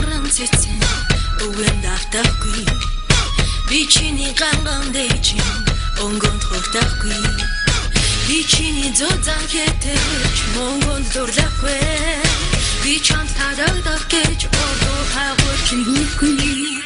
уран цэцэн өвгөн давтахгүй би чиний ганган дэжин онгонд хурдахгүй би чиний зузаан хэтэж монгонд дурлахгүй би чамд тадагдах гэж ордоо хаагур чинь хийхгүй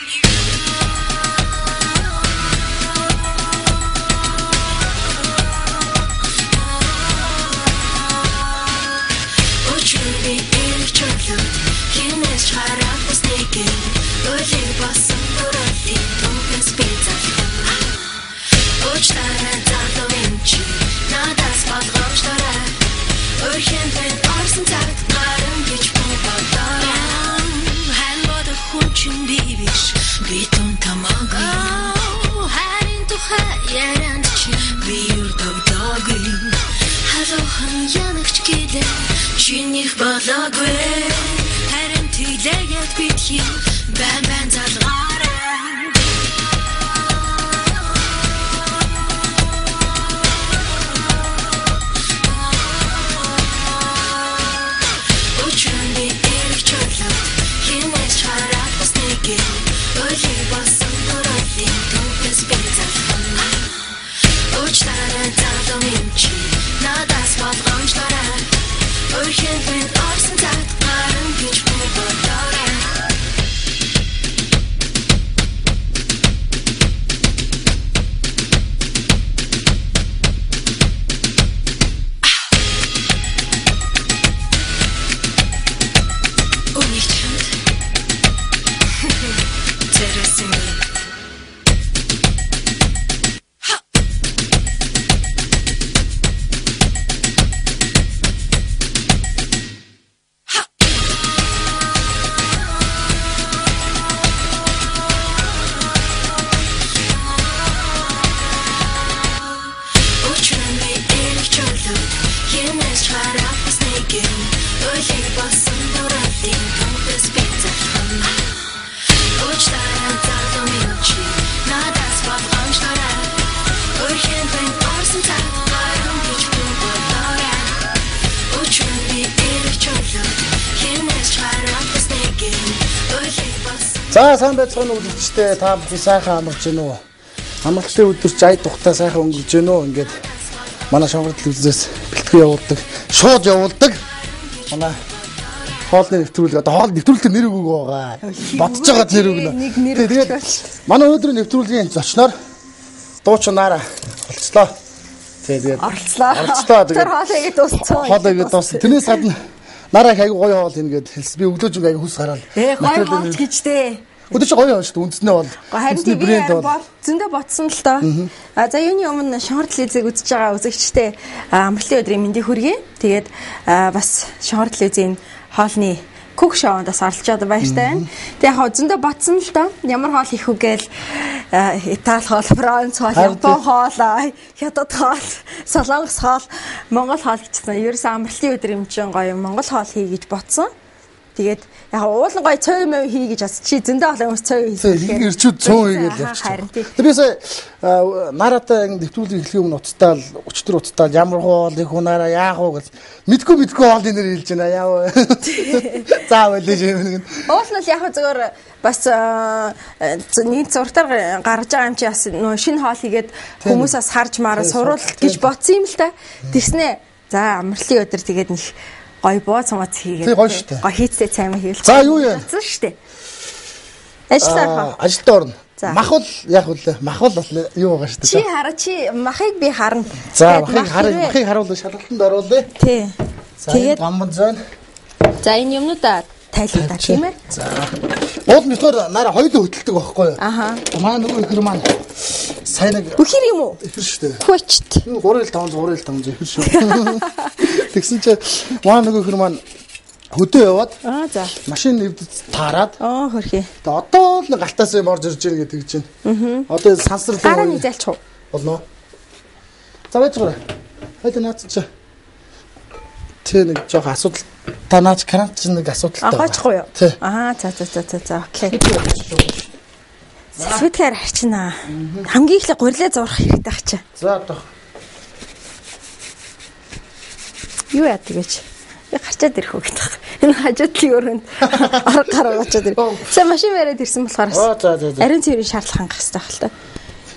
Чинийх болоогүй харин тэлээгээд битгий байн байн залгаарай Очраны эрх чөлөө хинээс хараад бас нэгэ ойлыг басан дөрөлийн түүхээс бэлзэлхэн Очраны залуу минь надаас болгоомжлаарай Urgent with arson that I'm pitch За сайн байцгаана уу үзэгчдээ та бүхэн сайхан амарч гэнэ үү? Амралтын өдөр ч ай тухтай сайхан өнгөрч гэнэ үү? Ингээд манай шонгорд телевизээс бэлтгэн явуулдаг, шууд явуулдаг. Манай хоолны нэвтрүүлэг одоо хоол нэвтрүүлэлт нэр өгөөг байгаа. Бодож байгаа нэр өгнө. Тэгээд манай өнөөдрийн нэвтрүүлгийн зочноор дуучнаараа олцлоо. Тэгээд оролцлоо. Тэр хоолыг дууссан. Хоолыг дууссан. Тэрнээс гадна нараа хайг гоё хоол ингээд хэлс би өглөөж ингээд хүс гараад. Гоё хоол гэжтэй. Өдөр чи гоё хоол шүү дээ. Үндснээ бол. Харин би зөндөө ботсон л доо. За юуны өмнө шонгор телевизийг үзэж байгаа үзэгчтэй амралтын өдрийн мэндийг хүргэе. Тэгээд бас шонгор телевизийн хоолны Cook Show-аас оролцоод баяртай байна. Тэг яг зөндөө ботсон л доо. Ямар хоол хийх үү гээл Итали хоол, Франц хоол, Япон хоол, Хятад хоол, Солонгос хоол, Монгол хоол гэжсэн. Ерөөс амралтын өдөр юм чинь гоё Монгол хоол хий гэж ботсон. Тэгээд яг уулын гоё цой мөв хий гэж бас чи зөндөө олон хүмүүс цой хийсэн. Ирчүүд цоо хийгээл явчихсан. Тэрээс наратай нэвтрүүлэг эхлэх өмнө уцтаал, өчтөр уцтаал ямар хоол их унаараа яах вэ гэж мэдгүй хоолны нэр хэлж байна. Яав. Заавал л юм нэг. Уул нь яг зөвөр бас нэг зуртаар гарч байгаа юм чи бас нөө шинэ хоол хийгээд хүмүүсээс харж мараа суруулалт гэж бодсон юм л та. Тэгснэ. За амралтын өдөр тэгээд нэг гоё бооц моц хийгээд гоё хийцтэй цаймаа хийвэл. За юу яа? Цаа штэ. Ажиллаа. Ажилд орно. Махвал яг үл махвал бол юу байгаа штэ. Чи хараа чи махыг би харна. За махыг харуул шалгалтанд оруулъя. Тий. Тэгээд гомбон зөөн. За энэ юмнуудаа тайлбарлаа тийм ээ. За. Уул нөхөр нараа хоёулаа хөдөлдөг байхгүй юу? Аха. Манай нөгөө ихэр маань сайн нэг Үхэр юм уу? Ихэр штэ. Хүчт. 3.5 ихэр шүү. Тэгсэн чи манай нөгөө ихэр маань хөдөө яваад за. Машин нэвдэд таарад. Хөрхий. Тэгээ одоо л галтаас юм орж ирж байгаа гэдэг чинь. Одоо сансрал гараа нэг залчих уу? Болно. За байж гоо. Хайд наач. Тэ нэг жоох асуудал та наач карант чинь нэг асуудалтай. Гоочихгүй юу? За окей. Сэвэтгэр харчнаа. Хамгийн ихлэ гурилаа зурах хэрэгтэй ачаа. За одоо. Юу яадаг гэж. Би гарчаад ирэх үг гэдэг. Энэ хажуудлын өрөөнд арга гаргаж ирдэг. Сайн машин бариад ирсэн болохоор ариун цэврийн шаардлага хангах хэрэгтэй байх л та.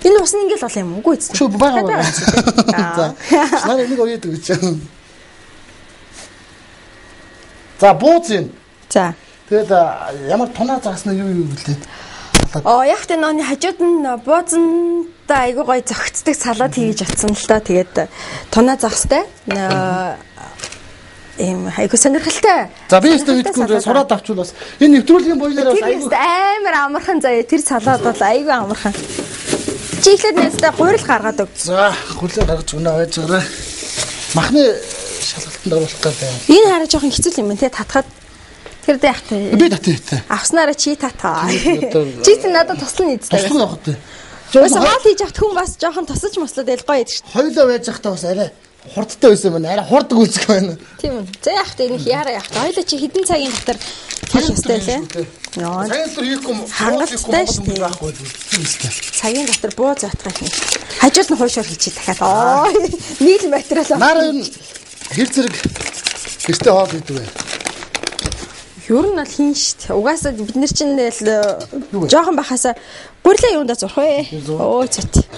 Энэ ус нь ингээл бол юм үгүй ээ. Чөө байгаа. За. Наа нэг уяадаг гэж. За бууз юм. За. Тэгээд ямар тунаа заасан юу гэлээ. Яг тэ нөөний хажууд нь буузанда айгуу гоё зөгцдөг салаад хийж атсан л та. Тэгээд тунаа загстай. Ийм айгуу сонирхолтой. За би өөртөө мэдгүй сураад авчвал бас энэ нэвтрүүлгийн боёлоор бас айгуу амар амархан заяа тэр салаад бол айгуу амархан. Чиглээд нэстэ гурил гаргаад өг. За гурил гаргаж өнөө байж байгаарай. Махны шалгалтанд оруулах гэдэг. Энэ хараа жоохон хэцүү юм байна те татхад. Тэр дэ яах вэ? Би татъя. Авснараа чи татаа. Чи ч надад туслан нийцтэй. Туслан явах тий. Бас хоол хийж авт хүн бас жоохон тосож мослоод ялгаа яд шүү. Хоёлоо байж захтаа бас арай хурдтай байсан байна. Арай хурдаг үлсэх байна. Тийм үү. За яах вэ? Энийг яараа яах вэ? Хоёлоо чи хэдэн цагийн дотор хийх ёстой лээ. Ноо. Цагийн дотор хийхгүй хангалттай шүү дээ. Цагийн дотор буу заатгах юм. Хажууд нь хуушаар хийчих дахиад. Оо. Нийл материал. Наар энэ хэр зэрэг гэртээ хоол хийдэг вэ? Ер нь бол хийн штт. Угаасаа бид нар чинь жоохон бахасаа гурилаа юундаа зурх вэ? Өө цэт.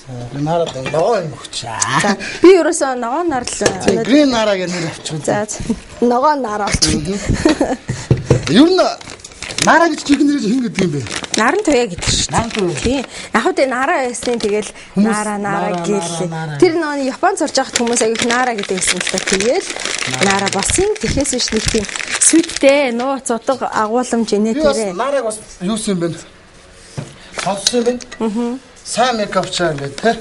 За нараад ногоо юм өгчээ. За би ерөөсөө ногоо нар л грин нараа гэж нэр авчихсан. За ногоо нараа болчихсон. Ер нь нараа гэж чиг нэрээр хин гэдэг юм бэ? Наран туяа гэдэг шүү дээ. Наран туяа. Тийм. Яг үгүй нараа ясны тэгэл нараа гээл. Тэр нөөний Японд сурж байхад хүмүүс аяг нараа гэдэг байсан л та. Тэгэл нараа босын тэхээс биш нэг тийм сүйттэй нууц удаг агуулмж инээ тэрэ. Нарааг бас юу юм бэ? Сонссон юм бэ? Сайн мейкапчаа ингээд те.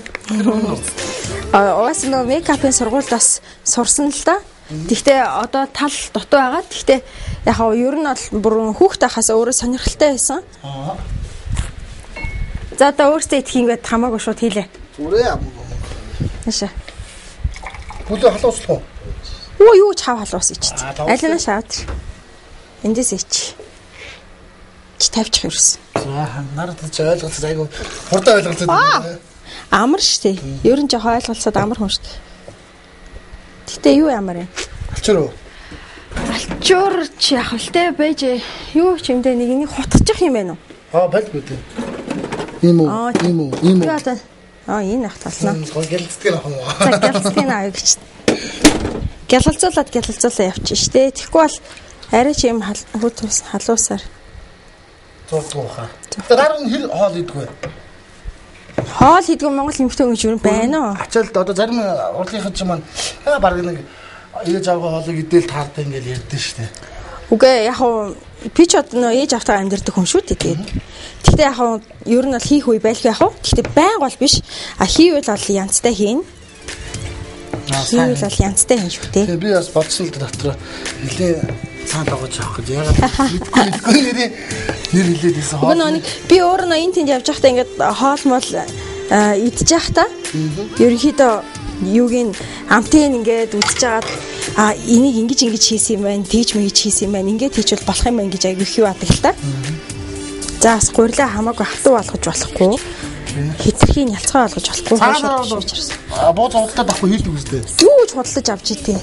Уус нөө мейкапын сургуульд бас сурсан л да. Гэхдээ одоо тал дутуу байгаа. Гэхдээ яг нь ер нь бол бүр хүүхдээ хасаа өөрөө сонирхолтой байсан. За одоо өөртөө идэх ингээд хамаагүй шууд хийлээ. Зүрээ юм. Наша. Бүлээ халууслах уу? Оо юу ч хав халуус ичээ. Алина шавд. Эндээс ич. Чи тавьчих ерөөс. За нараад ч ойлголцоо айгу хурдан ойлголцоод байна. Амар штэ. Ер нь жоох ойлголцоод амар хүн штэ. Гэтэ юу ямар юм? Алчуур уу? Алчуур ч яг л тэ байж юу ч юм дэ нэг хутчих юм байна уу? Байлгүй дээ. Ийм үү? Энэ ах талнаа. Гэлцдэг юм аа. За гэлцдэг аа гэж. Гялалцуулаад явчих штэ. Тэгэхгүй бол арай ч юм хүүтс халуусаар. Зурдгууха. Дараа нь хэр хоол идэгвэ? Хоол хийдэг Монгол эмэгтэй гэж юу байна уу? Ачаалд одоо зарим урлагийнхан ч маань баг нэг ээж аваа хоолыг идэл таардаг ингээл ярьдэн штэ. Үгүй яг уу би ч одоо ээж автаа амьдэрдэг хүн шүү дээ тэгээд. Гэхдээ яг уу ер нь бол хийх үе байлгүй яг уу. Гэхдээ байнга бол биш. Хийвэл бол янзтай хийн. Хийвэл бол янзтай хийн шүү дээ. Би бас бодсон л дотроо нэлээ цаанд авах авах гэж яагаад мэдгүй нэр хэлээд байсан хоол. Нэг би өөр нь энэ тэнд явж байхдаа ингээд хоол мол идчих байхдаа ерөнхийдөө юугийн амтын ингээд үдчихэж агаад энийг ингэж хийсэн юм байна, тийж мэгж хийсэн юм байна, ингээд хийчихвэл болох юм байна гэж аяг их юу адаг л та. За бас гурилаа хамаагүй хатуу болгож болохгүй. Хитрхийн ялцгаа болгож болохгүй. Бууз худалдаад авахгүй хийдэг үстэй. Юу ч худалдаж авч идэв.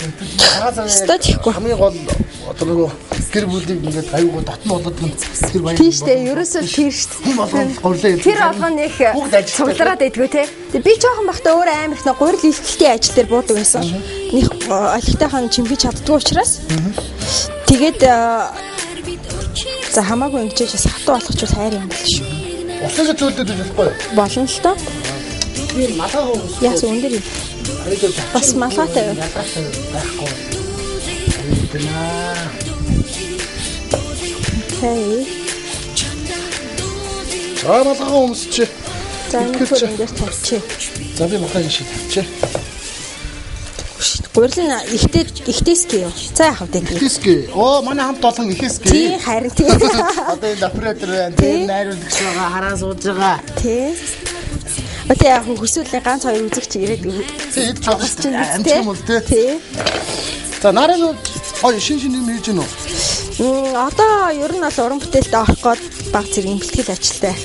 Статихгүй. Хамгийн гол одоо нөгөө гэр бүлийг ингээд аюулгүй дотн болоод тэр баяр. Тийм штэ, ерөөсөө тэр штэ. Тэр болгоо нэг цуглараад идэггүй те. Би жоохон бахта өөр амар их нэг гурил илтэлтийн ажил дээр буудаг байсан. Нэг олигтойхон чимгэж чаддгүй учраас. Тэгээд за хамаагүй ингэж бас хатуу болгочихвол хайр юм бол шүү. Усаа төлдөд болохгүй. Болно л доо. Тэр малгай уу? Яс өндөр юм. Бас малгайтай юу? Байхгүй. Хей. Малгай өмсч. За энэ дээр тавьчих. За би малгай шиг тавьчих. Гурил нь ихтэйсгээ юу? За яах вэ? Ихтэйсгээ. Оо манай хамт олон ихэсгээ. Тий харин тий. Одоо энэ оператор байна. Тэр найруулагч байгаа хараа сууж байгаа. Тий. Өтөө яг хөсөөлний ганц хоёр үзэгч ирээд тий идэж байгаа чинь амтсан бол тий. За нарийн шин юм хийж гэнэ үү? Одоо ер нь бол уран бүтээлд орох гээд баг зэргийн бэлтгэл ажилтай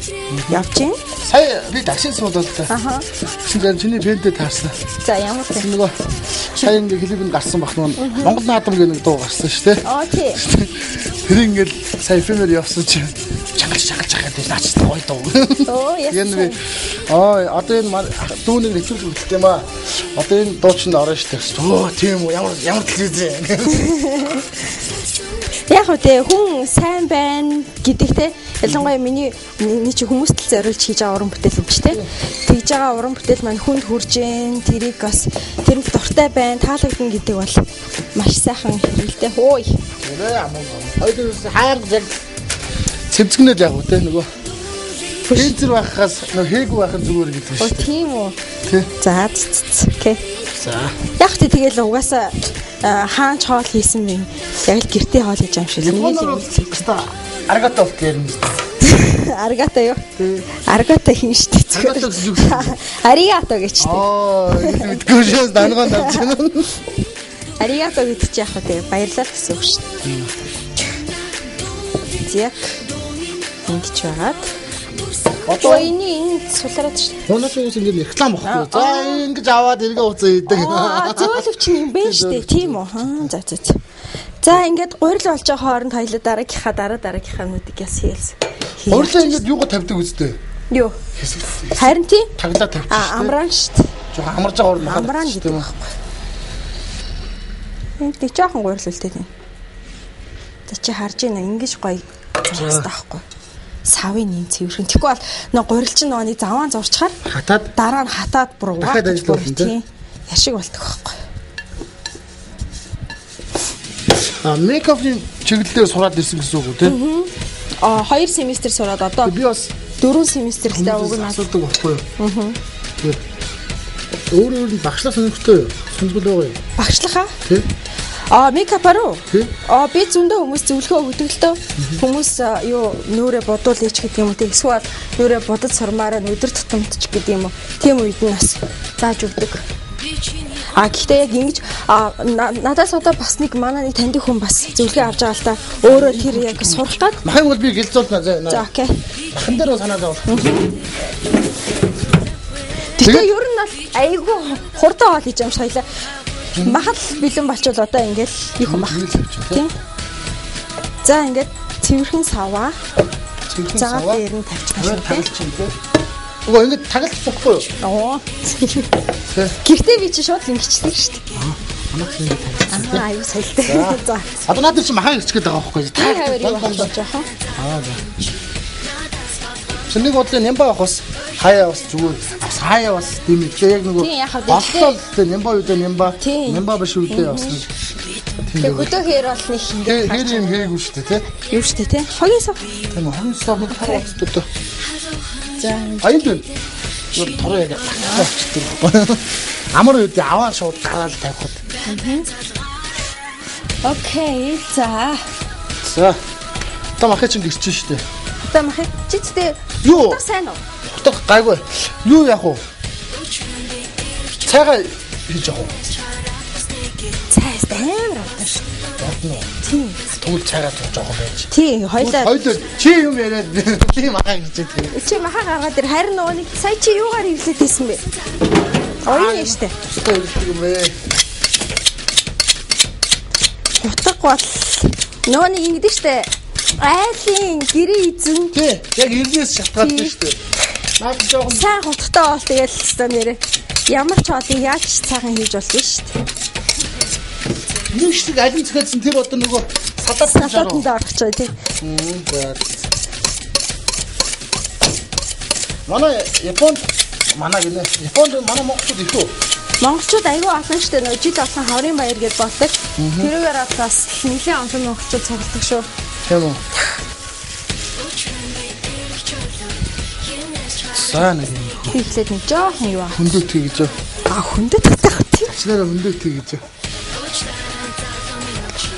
явж байна. Сая би таксид суулаад та. Аха. Чиний бэндэд таарсан. За ямар вэ? Нөгөө сая ингээ клипэнд гарсан бах нь Монгол наадам гэх нэг дуу гарсан шүү дээ. Тий. Тэр ингээл сая эфемер явсан чинь чагалж гэдэг наач гоё дуу. Энэ би одоо энэ дүүнийг нэвтрүүлж үлдээ юм аа. Одоо энэ дуу чинь орно шүү дээ. Тийм үү ямар телевиз. Яг үгүй хүн сайн байна гэдэгтэй ялангуяа миний чи хүмүүст л зориулж хийж байгаа уран бүтээл юм чи тэ. Тэгж байгаа уран бүтээл маань хүнд хүрж гэн тэрийг бас тэрэнд дуртай байна таалагдана гэдэг бол маш сайхан хэрэгэлтэй хөөе. Хоёул хайр яг цэвцгнээд яг үү те нөгөө фэнцэр байхаас нөгөө хээгүү байх нь зүгээр гэдэг шүү дээ. Тийм үү. Тий. За окей. За. Яг тий тэгэл угаасаа хаанч хоол хийсэн бэ? Яг л гэртээ хоол хийж юм шиг. Аргатов гэрнэ. Аргата юу? Аргата хийн штэ. Аригато гэж штэ. Мэдгүй шээс дангаа навч юм. Аригато гэдэг чи яг үү баярлалаа гэсэн үг штэ. Яг ингэж байгаад одоо энэ сулраад штэ. Хонооч уус ингэ реклам багхгүй. За ингэж аваад эргээ уцаа идэг. Зөвлөвч юм бэ штэ. Тийм үү? За. За ингээд гурил болж байгаа хооронд хоёлоо дараагийнхаа нүдийг яс хийлс. Гурилаа ингээд юугаа тавьдаг үстэй. Юу? Харин тийм. Таглаа тавьчих. Амраан штэ. Жоо амарж байгаа орно. Амраан гэдэг байхгүй. Энд нэг жоохон гурил үлдээ тийм. За чи харж байна ингэж гоё зурхтай байхгүй. Савын юм цэвэрхэн. Тэгэхгүй бол нөө гурил чинь нэг заваан зурчаар хатаад дараа нь хатаад бүр угааж тийм. Яшиг болдог байхгүй. Мейкапын чиглэлээр сураад ирсэн гэсэн үг үү те? 2 семестр сураад одоо би бас 4 семестртэй уг нь асуудаг байхгүй юу? Тэгээд өөр нь багшлах сонирхолтой юу? Сонирхол байгаа юу? Багшлахаа? Тий. Мейкапаар уу? Тий. Би зөндөө хүмүүс зөвлөгөө өгдөг л дөө. Хүмүүс юу нүрээ бодуул ич гэдэг юм уу те? Эсвэл нүрээ бодож сурмаараа өдөр тутамдч гэдэг юм уу? Тийм үед нь бас зааж өгдөг. Гэхдээ яг ингэж надаас одоо бас нэг манай нэг таньдаг хүн бас зөвлөгөө авч байгаа л та. Өөрөө тэр яг сурах гад. Махын бол би гэлзүүлнэ. За окей. Махан дээр санаад байгаа. Тэгээ ер нь бол айгүй хурдан хоол хийж юм соёлоо. Махал бэлэн болчвол одоо ингээл их юм баг. Тийм. За ингээд цэвэрхэн саваа. За дээр нь тавьчих юм. Өө ингэ тагалж болохгүй юу? Гэртээ би чи шууд ингэчдэг шүү дээ. Манайх ингэ тавьчихсан. Аюу соёлтой. За. Одоо надад чи махан ирчих гээд байгаа байхгүй юу? жоохон. Чиний бодлоо нямба авах бас хаяа бас зүгээр. Хаяа бас тийм ээ. Яг нөгөө болтол нямба үедээ нямба биш үедээ бас нэг. Тэгээ хөдөө хээр бол нэг ингэ. Хээр юм хийгээгүй шүү дээ, тий? Юу шүү дээ, тий? Хогийн сав. Тийм үү, хогийн сав нэг харагддаг. Аян дэ. Тороо яг. Амар үед аваа шууд гараал тавихад. Окей, за. Одоо махыг чинь гэрчин шүү дээ. Одоо махыг чичтэй. Юу? Сайн уу? Утга гайгүй. Юу яах вэ? Цайгаа хийж явах уу? Цай амар авдаг шүү. Бодно. Тийм. Тэгвэл цайгаа тууж байгаа байж. Тийм, хоёлоо. Чи юм яриад би махаа гэж хэлээ. Чи махаа гаргаад ир харин нөгөө нэг сая чи юугаар хөвлөд хийсэн бэ? Оюун штэ. Хөөе юм бэ. Утга бол нөгөө нэг ингэдэж штэ. Айлын гэрээ эзэн. Тий, яг ирнээс шалтгаалтай штэ. Наад жоохон сайн хутгатай бол тэгэл хэвээр нэрээ. Ямар ч хоолыг яаж цаахан хийж болно штэ. Нэг шиг алин цэцэн тэр одоо нөгөө салаатанд орох чаа тий. Манай Японд манай монголчууд их үү? Монголчууд аюу олон штэ нөгөө жил болсон хаврын баяр гэж болдог. Тэрүүгээр бас нэлийн олон монголчууд цугладаг шүү. Тийм үү? Сайн нэг юм. Хийхлээд нэг жоохон юу аа. Хөндөт хийж. Хөндөт татах тий. Ачнараа хөндөт хийж.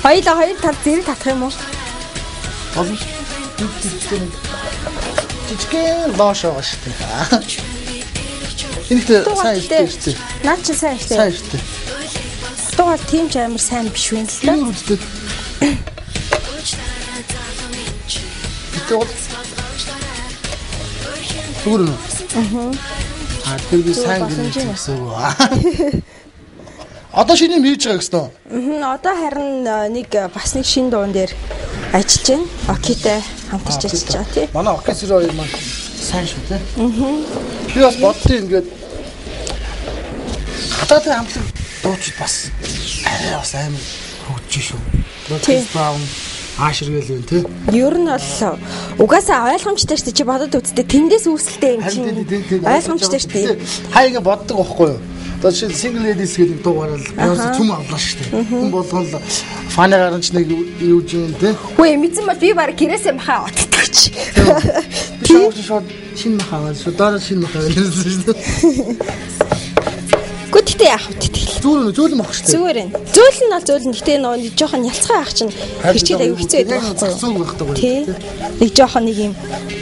Хоёр тал зэрэг татах юм уу? Болно. Жижигхэн лоош байгаа шүү дээ. Энэт сайн ирсэн. Наад чи сайн ирсэн. Сайн ирсэн. Тухайн тийм ч амар сайн биш вэ л дээ. Тийм үстэй. явал. Зүгээр үү? Тэр би сайн гэсэн үг. Одоо шинэ юм хийж байгаа гэсэн үү? Одоо харин нэг бас нэг шинэ дуун дээр ажиллаж байна. Окитэй хамтарч ажиллаж байгаа тий. Манай Окис хоёр маань сайн шүү тий. Би бас боддیں۔ Ингээд хатаатай хамтлаг дуучид бас арай бас амар хөгжиж шүү. Окис баун ааширгээл юм тий. Ер нь бол угаасаа ойлгомжтой шүү дээ. Чи бодод үзтээ тэндээс үүсэлтэй юм чинь. Ойлгомжтой шүү дээ. Хаа ингэ боддог байхгүй юу? Одоо жишээ single ladies гэдэг дуу гараад яасан цүм авлаа шүү дээ. Хүн болгон л фаны гарч нэг юу юм тий. Хөөе мэдсэн бол би баг гэрээсээ махаа отдогч. Би шууд шинэ махаа шууд дараа шинэ махаа хэлсэн шүү дээ. Гэхдээ яах вэ тэгэл. Зөөлөн мах шүү дээ. Зүгээр энэ. Зөөл нь бол зөөл нь. Гэтэ нөө жоохон ялцгай ах чинь хэрчээд аюу хэцүү байдаг байхгүй юу? Тий. Нэг жоохон нэг юм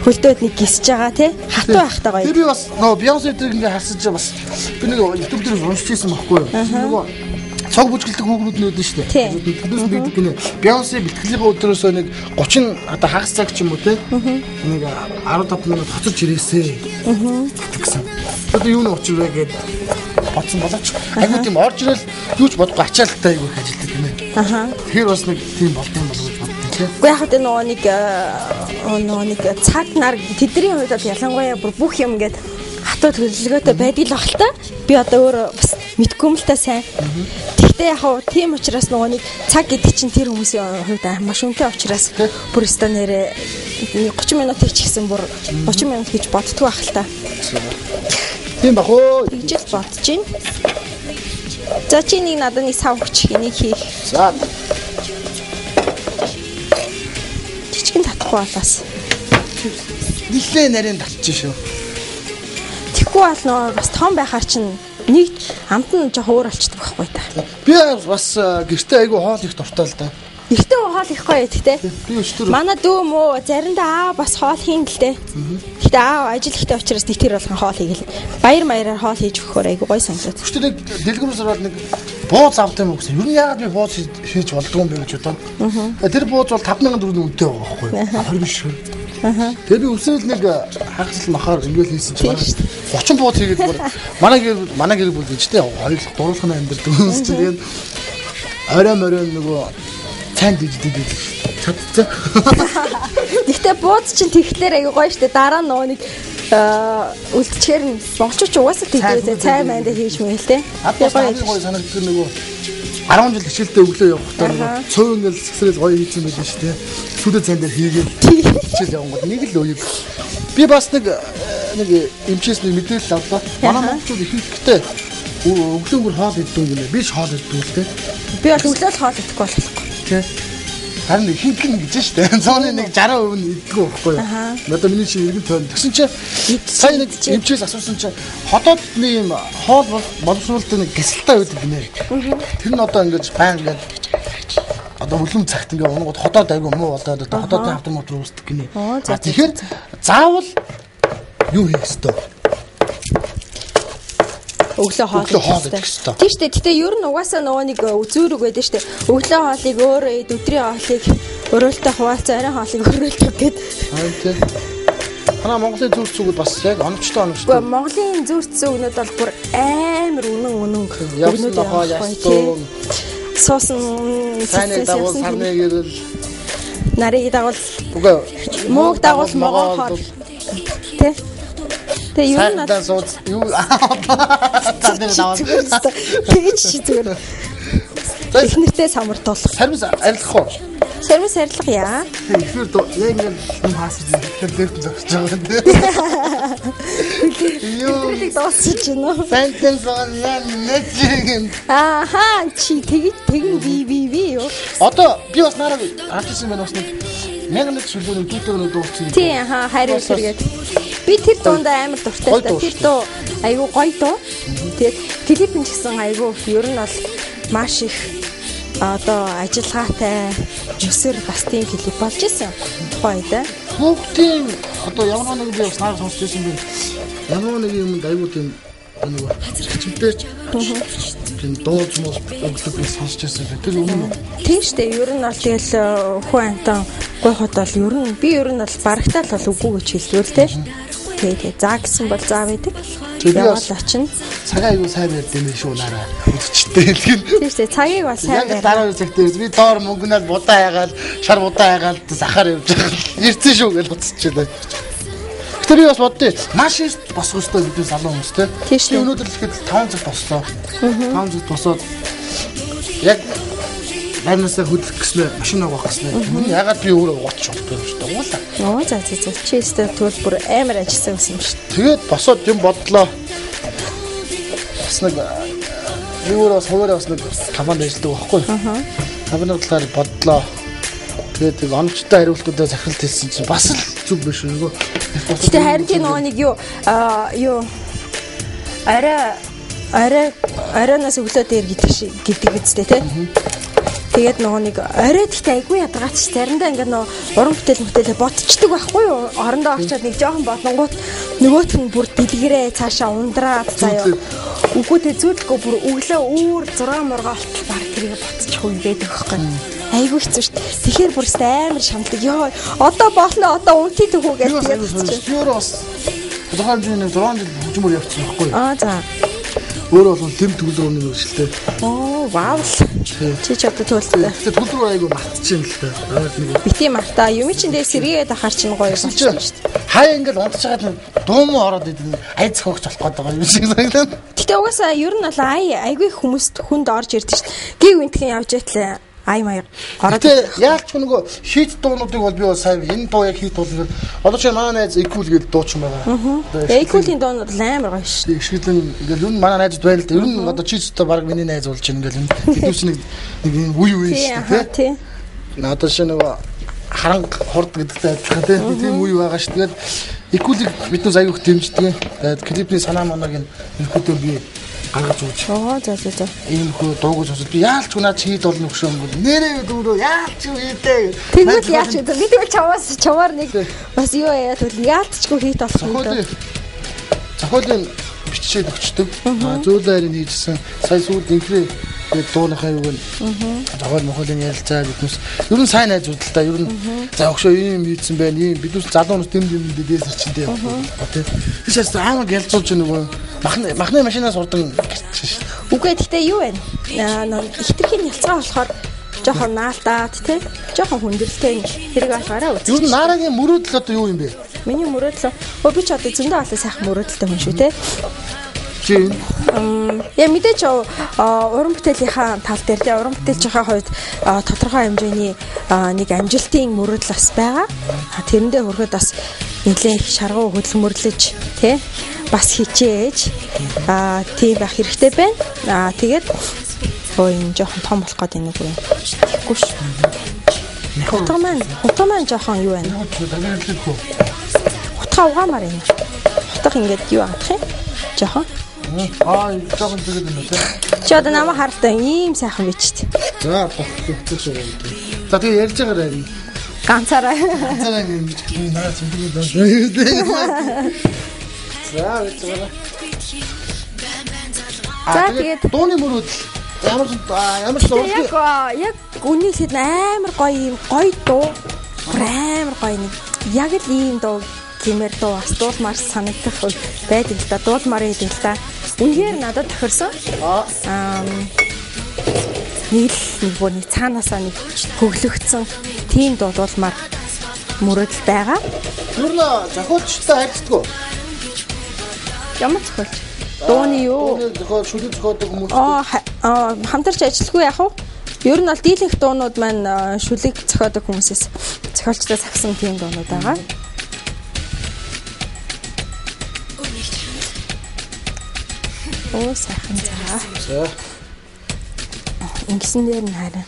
хөлдөөд нэг гисэж байгаа тий. Хатуу байхтай гоё. Би бас нөө Beyoncé дээр ингээ харсаж бас би нэг YouTube дээр уншиж байсан байхгүй юу? Нөгөө цог бүжгэлдэг хүүгнүүд нүүдэн шүү дээ. Тэднээс би гинэ Beyoncé бэлтгэлийнхаа өдрөөсөө нэг 30 одоо хагас цаг ч юм уу тий. Нэг 15 минут хоцорч ирээсэй. Гэсэн. Одоо юу нэг учир вэ гээд бодсон болооч. Айгуу тийм орж ирэл юу ч бодохгүй ачаалттай айгуу их ажилтдаг юм ээ. Тэгэхээр бас нэг тийм болт юм болов уу бодсон тий. Уу яг тэ нөгөө нэг цаг нар тэдний хувьд бол ялангуяа бүх юм ингээд хатуу төлөвлөгөөтэй байдаг л бахал та. Би одоо өөрөө бас мэдгүй юм л та сайн. Гэхдээ яг хоо тийм учраас нөгөө нэг цаг гэдэг чинь тэр хүмүүсийн хувьд маш үнэтэй учраас бүр өстө нэрээ 30 минутыг ч гэсэн бүр 30 минут гэж боддгоо бахал та. Тийм бах уу. Тэгж бодож байна. За чи нэг надад нэг сав хүч энийг хийх. За. Жижигэн татахгүй болоос. Нилээ нарийн татчих шүү. Тэгэхгүй бол нөө бас том байхаар чинь нэг амт нь жоох өөр болчихдог байхгүй та. Би бас гэртээ айгу хоол их дуртай л да. Ихтэй хоол их гоё гэхдээ. Би өчтөр манай дүү мөө заримдаа бас хоол хийн л дээ. Гэхдээ ажил ихтэй учраас нэг тэр болгон хоол хийгээл. Баяр маяраар хоол хийж өгөхөөр айгу гоё санагдаад. Өчтөр нэг дэлгэрүүс ороод нэг бууз авт юм гэсэн. Юу яагаад би бууз хийж болдгоо юм бэ гэж бодоод. Тэр бууз бол 5000 төгрөгийн үнэтэй байгаа байхгүй юу? Харин биш шүү. Тэгээ би өсөөл нэг хагасл махаар ингээл хийсэн чинь 30 бууз хийгээд бүр манай гэр бүл гэж тэ хоёр дурлахна амьдэрдэг хүмүүс чинь тэгээд орой нөгөө цаанд диждэг чадцаа. Гэхдээ бууз чинь тэгэхээр аягүй гоё штэ дараа нь нөгөө нэг үлдчихээр нь монголчууд угаасаа тэгдээ цай майнд хийж мэйл тэ. Гоё санагддаг нөгөө 10 жил хичээлдээ өглөө явахдаа нөгөө цөв ингээл сэгсрэл гоё хийсэн байл шүү дээ. Сүдэ цаан дээр хийгээд хичээл явангууд нэг л өйг. Би бас нэг эмчээс нэг мэдээлэл авлаа. Манай монголчууд их ихтэй өглөө бүр хоол иддэг юм байна. Би ч хоол иддэг л тэ. Би бол өглөө л хоол идэхгүй болохгүй. Тэ. Харин хинхэн гэж шүү дээ. Цооны нэг 60% нь иддэг байхгүй юу? Одоо миний чинь иргэн тойрон. Тэгсэн чинь сая нэг эмчээс асуусан чинь ходоодны юм хоол боловсруулалтын нэг гисэлтэй байдаг гинэ. Тэр нь одоо ингэж баян ингэж одоо хөлөм цагт ингээ унгууд ходоод айгу муу болоод одоо ходоодын хавтар мотор үүсдэг гинэ. Тэгэхээр заавал юу хийх ёстой? Өглөө хоол идэх ёстой. Тийм шүү дээ. Гэтэ ер нь угаасаа нөгөө нэг зүүрэг байдаг шүү дээ. Өглөө хоолыг өөрөө ид, өдрийн хоолыг өрөөлтөй хуваалцаа, оройн хоолыг өрөөлтөй гэдэг. Тийм. Манай Монголын зүрх зүгүүд бас яг оновчтой. Монголын зүрх зүгнүүд бол бүр амар үнэн өгнүүд байгаа. Суусан сайныг дагуул сарны гэрэл нарыг дагуул мууг дагуул могоо хоол. Тэ Тэгээ юу надад сууц юу тэгэж чи зүгээр. Их нэртэй самар тулах. Сармис арилгах уу? Сармис арилгах яа. Тэгэхээр яг ингэ юм хаасаж хэлээр зогсож байгаа юм. Хэлбэрийг дуусчих чинь үү? Сентенс яа нэчиг. Ааха чи тэгэн би юу? Одоо би бас нараа артист юм байна бас нэг 1000 шүлгөөний дүүтэйг дууцсан. Тий хайр үсэргээд. Би тэр дундаа амар дуртай. Тэр дуу айгүй гоё дуу. Тэгээд клип нь ч гэсэн айгүй ер нь бол маш их одоо ажиллагаатай өсөр бас тийм клип болж исэн. Тухайн үед бүгдийн одоо ямар нэг би бас нараа сонсч байсан юм. Ямар нэг юм айгүй тийм нөгөө хачимтэй тийм дууж муу өгдөг сонсч байсан байх. Тэр үнэн үү? Тийм шүү дээ. Ер нь бол тэгэл хүн антан гойхот бол ер нь би ер нь бол барагтаа л бол үгүй гэж хэлдэг л те. Тэгээ заа гэсэн бол заа байдаг. Яваад очино. Цагаа аюу сайн байр дэмэ шүү нараа. Өдөрчтэй хэлгэн. Тийм шүү дээ. Цагийг бол сайн байр. Дараа үе цагт би доор мөнгөнөөд будаа ягаал, шар будаа ягаал захаар явж байгаа. Ирсэн шүү гэж бодчихлаа. Тэр би бас боддоо. Маш их босгох ёстой бидний залуу хүмүүс те. Тийм өнөөдөр л ихэд 5 цаг бослоо. 5 цаг босоод яг амнасаа хөдлөх гэснээр машин авах гэснээр ягаад би өөрөө угаач болтой юм шүү дээ. Уулаа. Оо за чи өстө тэгвэл бүр амар ажилласан юм шүү дээ. Тэгээд босоод юм бодлоо. Бас нэг би өөрөө бас хуваараа бас нэг компанид ажилладаг байхгүй. Компанид талаар бодлоо. Тэгээд оновчтой хариултуудаа захиралт хэлсэн чинь бас л зүг биш нөгөө. Гэтэ харин тийм нөгөө нэг юу арайнаас өглөө дээр гэдэг үстэй тий. Тэгээд нөгөө нэг оройд ихтэй айгүй ядгаач заримдаа ингээд нөгөө уран бүтээл ботчдөг байхгүй юу? Орондоо очиод нэг жоохон бодонгууд нөгөөт нь бүр дэлгэрээ цаашаа ундраад заяа. Үгүй тэ зүудгүй бүр өглөө үүр 6 мургаа болтол баг тэрийг ботчих үе байдаг байхгүй. Айгүй хэцүү шүү дээ. Тэгэхээр бүр амар шамдаг. Йоо одоо болно одоо унтий төгөө гэж тэгээд. Юу бас тодорхой хэмжээний 6 жил хөгжмөр явчихсан байхгүй юу? За. Өөрөө бол тэм төгөлрөөний мөрөжилтэй. Оо вау. Чи ч одоо төлөлтэй. Тэгээд төгөлрөө айгу мартчихээн л та. Бити марта юм чинь дээр сэргээд ахаар чинь гоё болчихсон шүү дээ. Хаяа ингээд унтчихад дуу муу ороод идэв. Айц хөөгч болох гээд байгаа юм шиг санагдана. Гэтэ угаасаа ер нь бол айгүй хүмүүст хүнд орж ирдэ шүү дээ. Гиг үнтхэн явж итлээ. Ай маяг. Гэтэ яалч нөгөө хит дуунуудыг бол би бол сайн энэ дуу яг хит болно. Одоо чи манай найз Экул гэдэг дуучин байгаа. Экулийн дуунууд амар гоё шүү. Ишгэлэн ингээл энэ манай найзууд байна л да. Ер нь одоо чи ч одоо баг миний найз болж байна ингээл энэ хэдүүс нэг үе үе шүү дээ. Одоо чи нөгөө харанг хурд гэдэгтэй адилхан тийм үе байгаа шүү. Тэгээд Экулийг биднээс аяг их дэмждэг. Тэгээд клипний санаа моноог энэ хөтөө би гаргаж өгч. Оо за. Ийм хөө дууг сонсоод би яалч гунаа чи хэд болно хөшөө юм бол нэрээ дүүрөө яалч юу хийдэ. Тэгвэл яач вэ? Би тэгвэл чамаар нэг бас юу яа тэгвэл яалтчгүй хийт болох юм даа. Зохиолын бичээд өгчдөг. Зөөлөөрийг хийжсэн. Сая сүүлд инхрээ дууныхаа юу гэн. Зохиол мохолын ярилцаа биднес. Ер нь сайн найзууд л та. Ер нь за өгшөө ийм хийдсэн байна. Ийм биднес залуунаас дэм дээс ирчэндээ. Тийшээс аамаг ялцуулж нөгөө махны машинаас урдан гэрч шүү. Үгүй гэхдээ юу вэ? Хитрхийн ялцгаа болохоор жоохон наалтаад тий. Жоохон хүндрэлтэй хэрэг болохоор үз. Юу наарагийн мөрөөдөл одоо юу юм бэ? Миний мөрөөдөл би ч одоо зөндөө олон сайхан мөрөөдөлтэй хүн шүү тий. Чи яа мэдээч уран бүтээлийнхаа тал дээр тий уран бүтээлчийнхаа хувьд тодорхой хэмжээний нэг амжилтын мөрөөдөл бас байгаа. Тэрэндээ хүрэхэд бас нэлээд шаргуу хөдөлмөрлөж тий бас хичээж тийм байх хэрэгтэй байна. Тэгээд энэ жоохон том болох гээд байна уу? Тэггүй ш. Хутга маань жоохон юу байна? Хутга угаамаар байна. Хутга ингээд юу аадах юм? Жоохон. Жоохон тэгээд юм уу? Чи одоо намайг хартаа ийм сайхан бичт. За бохгүй шүү. За тэгээд ярьж байгаарай. Ганцаараа. Ийм бичиж наа зэмдэг байна. За тэгээд дууны мөрөөдөл ямар ч яг үнийхэд амар гоё дуу амар гоё нэг яг л ийм дуу гэмээр дуу бас дуулмаар санагдах байдаг л да дуулмаар байдаг л да үнээр надад тохирсон нэг цаанаасаа нэг хөглөгдсөн тийм дуу дуулмаар мөрөөдөл байгаа. Юу нэ зохиолчтой харьцдаг уу? Ямар зохиолч? Дууны юу? Зохиол шүлэг зохиодог хүмүүс. Хамтарч ажиллахгүй яах вэ? Ер нь бол дийлэнх дуунууд маань шүлэг зохиодог хүмүүсээс зохиолчтой сагсан тийм дуунууд байгаа. Оо сайхан заа. Ингэсэн дээр нь хараа.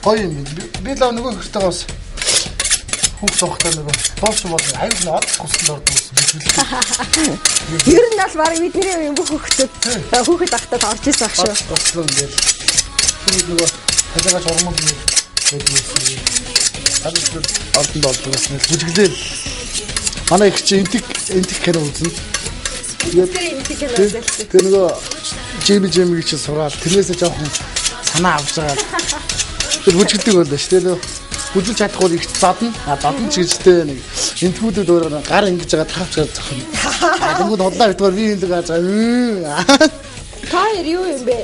Гоё юм. Би л нөгөө хөртөө бас хүүхд сохтой нөгөө бооч бол аюул нь од хүсэл ордог юм. Ер нь бол баг бидний бүх хүүхэд ахтад орж ирсэн ах шүү. Бослоо ингээд. Нөгөө хажуугаач ормог гэдэг юм. Хадгалт ордонд орж байсан бүжиглээ. Манай их чи энтиг кино үзэн. Тэр нөгөө Жими гэж сураад тэрнээсээ жоохон санаа авч байгаа. Тэр бүжигдэг байлаа шүү дээ. Бүжүүлж чадахгүй их додно. Додно ч гэжтэй нэг энтгүүдүүд өөрөө гар ингэж байгаа тавч гарч зохино. Тэнгүүд хотлоо битгаар би энэ гэж Таар юу юм бэ?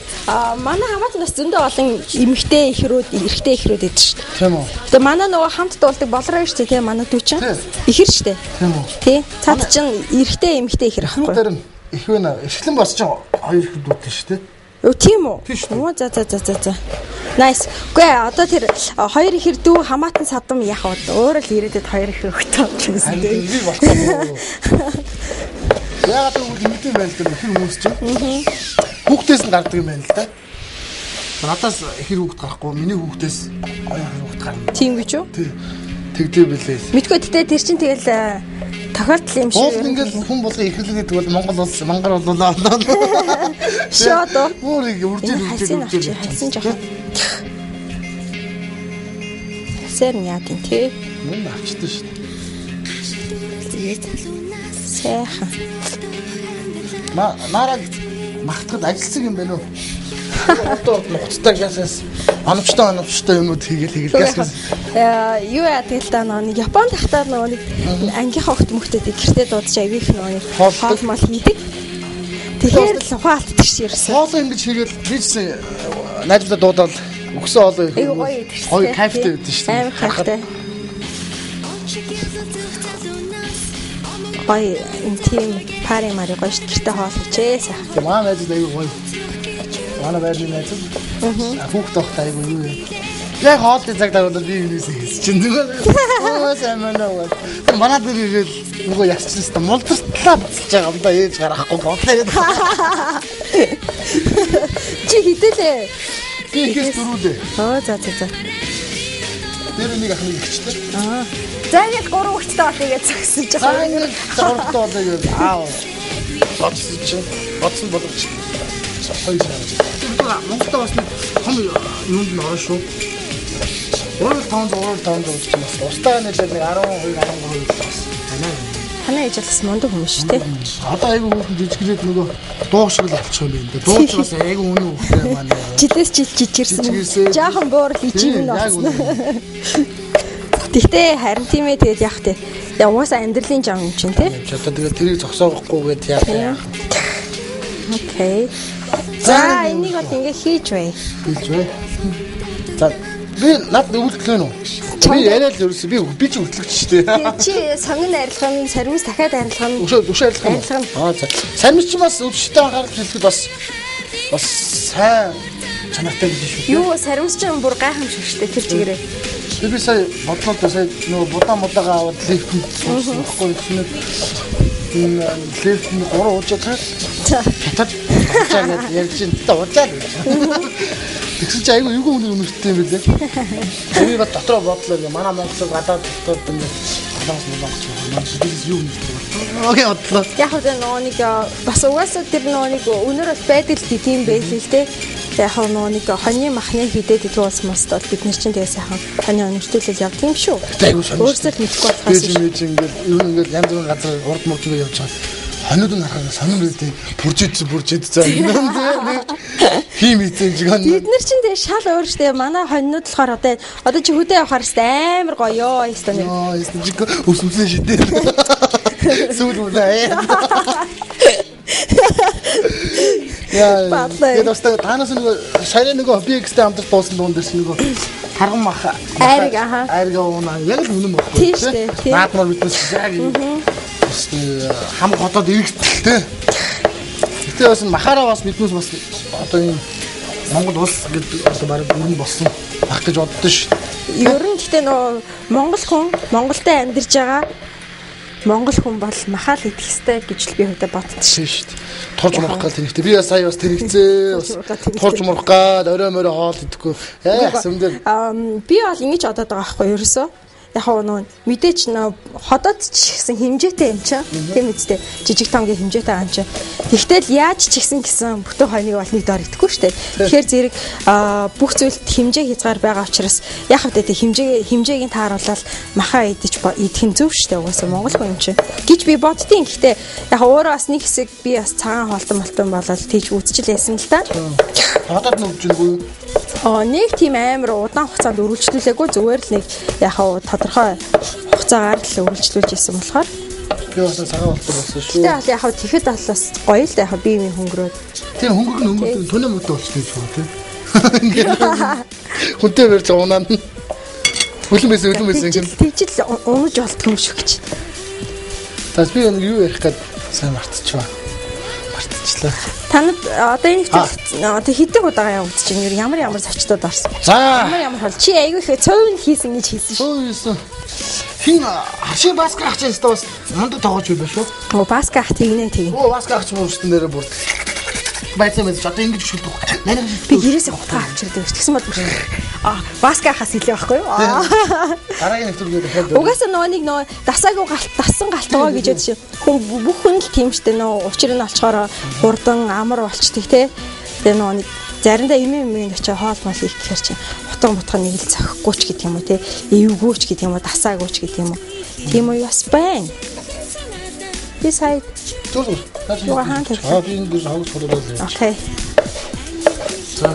Манай хамаатнаас зөндөө олон эмэгтэй ихрүүд, эрэгтэй ихрүүд идэв шүү дээ. Тийм үү. Тэгээ манай нөгөө хамт дуулдаг болроо шүү дээ, тийм манай дүү чинь. Ихэр шүү дээ. Тийм үү. Тий. Цаад чинь эрэгтэй эмэгтэй ихэр ахгүй. Тэр их вэ наа. Эхлэн бас чинь хоёр их дүүтэй шүү дээ. Өө тийм үү? Оо за. Nice. Гэхдээ одоо тэр хоёр ихэр дүү хамаатан садам яах вэ? Өөрөө л ирээдүйд хоёр ихэр өгтөө гэсэн дээ. Би болохгүй. Яагаад гэвэл мэдээ байл дээр ихэр хүмүүс чинь. Хүүхдээс нь гардаг юм байна л да. Надаас ихэр хүүхд гарахгүй, миний хүүхдээс хоёр хүүхд гарна. Тийм гэж юу? Тэгдэв билээ. Мэдгүй тэгтээ тэр чинь тэгэл тохиолдол юм шиг. Уул ингээл хүн болгон ихрлэг гэдэг бол Монгол улс мангар болоо. Шото. Өөрийг үржил. Хайсан жаа. Сэр яа тийм тий. Мөн авчдаг шүү дээ. Сайхан. Нараг магтахад ажилласан юм байна уу? Одоо нухацтай гэсээс оновчтой юмуд хийгээл гэсэн. Юу яа тэгэл та нэг Японд тахтаа нэг ангийнхаа хот мөхтөд гэртээ дуудаж авих нэг хоол мал хийдэг. Тэгэхээр л ухаалтдаг ш ерөөсөө. Хоол ингэж хийгээл бич найзуудаа дуудаад өгсөн хоол гоё кайфтай байдаг шүү дээ. Амар кайфтай. Бай тийм пари мари гоё шүү гэртээ хоол хийчээ сайхан. Манай найзууд аягүй гоё. Манай байрны найзууд. Хүүхд тохтой аягүй юу юм. Яг хоолны цаг даваад би юунээс хийсэн чинь зүгээр. Саманаа. Манай дээр ирэл нөгөө ясчихсан та мулдартлаа буцаж байгаа юм да ээж гарахгүй бодлоо. Чи хитэлээ. Би ихээс дөрүүлээ. Оо за. Тэр нэг ахны ихчтэй. За яг 3 хүчтэй болъё гэж загсаж байгаа. Нэг зургтай болъё гэж аав. Бодсон чинь бодсон болгоч. Хоёр шаарч. Монголд бас нэг том юмд нь орно шүү. Өөр 500 гэж бас устгаа нэлээд нэг 12 13 бас. Танай ээж бас мундаг хүмүүс шүү дээ. Одоо айгүй хүүхэн жижиглээд нөгөө дуу шиг л авчих юм байна. Дуу ч бас айгүй үнэн хүүхдээ маань. Жилээс жил жижигэрсэн. Жаахан буурал ижиг нь болсон. Тэгтээ харин тийм ээ тэгээд яах вэ? Угаасаа амьдралын жам юм чинь тий. Одоо тэгээд тэрийг зогсоогохгүйгээд яах вэ? Окей. За энийг бол ингэ хийж бай. За би над өвлөглөө нөө. Би яриад л ерөөсөө би ч өвлөгч шүү дээ. Чи сонгон арилгах юм, сармис дахиад арилгах юм. Өшөө арилгах юм. За. Сармис ч бас өвчтэй анхаарал хэлэхэд бас сайн чанартай гэж шүү. Юу сармис ч бүр гайхамшиг шүү дээ тэр чигээрээ. Би сая бодлоо сая нөгөө будаага аваад лифтэнд суухгүй чинь энэ лифтэнд 3 уужаад татаж уужаад ярьж чинь уужаад. Тэгсэн чинь айгүй үнэртэй юм билээ. Би бат дотроо бодлоо манай Монголд гадаад дотоод ингээд гадаас болгоч байна. Бид юу үнэртэй. Окей бодлоо. Яг үгүй нөгөө нэг бас угаасаа тэр нөгөө нэг өнөр бол байдаг л тийм байлээ л дээ. Яг нөгөө нэг хоньны махны хідээд идэх ус мост бол бид нар чинь тэгээ сайхан хоньны өнөртүүлэл явдаг юм шүү. Өөрсдөө л мэдгүй болохоос ингээд юу ингээд янз бүрийн газар урд мурд ингээд явж байгаа. Хоньнууд нь харахад сонир үлдээ бүржид цаа. Хим ийцэн жигэн. Бид нар чинь тэгээ шал өөр штэ. Манай хоньнууд болохоор одоо чи хөдөө явахаар штэ амар гоё ёо ёстой нэг. Ёо ёстой жиг өсвөлээ шидээ. Сүүл үлээ. Яа. Тэгээд бас танаас нөгөө сая нөгөө BX-тэй хамтар дуусан дуун дээрс нөгөө харган мах айрыг уунаа яг л үнэн баггүй. Тийм штэ. Наадмаар биднес яг хам хотод иргэдэлтэй. Гэтэ бас махаараа бас биднес бас одоо энэ Монгол улс гэдэг одоо бараг бүрэн болсон ах гэж боддоо ш. Ер нь гэтээ нөгөө Монгол хүн Монголдөө амьдарч байгаа Монгол хүн бол махаал идэх ёстой гэж л би хөдөө боддоо ш. Турж мурах гал тэрэгтэй. Би сая бас тэрэгцээ бас турж мурах гал орой морой хоол идэхгүй. Асам дээр би бол ингэж одоод байгаа байхгүй ерөөсөө. яг нөө мэдээч нөө ходоод ч гэсэн хэмжээтэй юм чинь. Тийм үстэй. Жижиг томгийн хэмжээтэй юм чинь. Тэгтэл яаж ч ихсэн гэсэн бүтэн хойныг бол нэг доор идэхгүй шүү дээ. Тэгэхээр зэрэг бүх зүйлд хэмжээ хязгаар байгаа учраас яг хэвдээ хэмжээгийн тааруулаад махаа идэх нь зөв шүү дээ. Угаасаа монгол хүн юм чинь. Гэж би боддtiin. Гэхдээ яг өөрөө бас нэг хэсэг би бас цагаан холтон болоод тийж үзчихлээсэн л та. Ходоод нүжингүй. Нэг тийм амар удаан хугацаанд үргэлжлүүлээгүй зүгээр л нэг яг тодорхой хугацаагаар л үргэлжлүүлж исэн болохоор би бас цагаан болтол болсон шүү. Тэгээд яг тэгэхэд бас гоё л да яг бие минь хөнгөрөөд. Тийм хөнгөрөх түнэ мөтө болчихсон шүү тийм. Хүнтэй барьж унаад үлэн байсан юм. Тэгжил унаж болтго юм шүү гэж. Тас би юу ярих гээд сайн мартчихваа. Мартчихлаа. Танад одоо энэ одоо хэдэн удаа явагдаж байна? Ямар зочдод орсон? За. Ямар хол чи айгүй их цовын хийсэн гэж хэлсэн шүү. Өөсөн. Хин хашийн баска ах чинь бас мандад тоглож байлаа шүү. Баска ах тэгнэ. Баска ах чинь өөртөө нэрээ бүрд. Байцаа мэдэж одоо ингэж шүлдэх. Би гэрээсээ хутгаа авчирдаг. Тэгсэн бол баска ахаас хэлээ байхгүй юу? Дараагийн нэг төргээд дахиад. Угаасаа нөгөө дасаагүй дасан галтгаа гэж ядчих шиг. Хүн бүх хүн л тийм штэ нөгөө учир нь олцохоор хурдан амар болчдөг те. Тэгээ нөгөө заримдаа эмээ очиж хоол мал хийх гэхэр чинь утга нэг л зохихгүй ч гэдэг юм уу те. Эвгүй ч гэдэг юм уу, дасаагүй ч гэдэг юм уу. Тийм үү бас байна. Би сая Зүгээр. Би ингэ хавц хуралаа. Окей.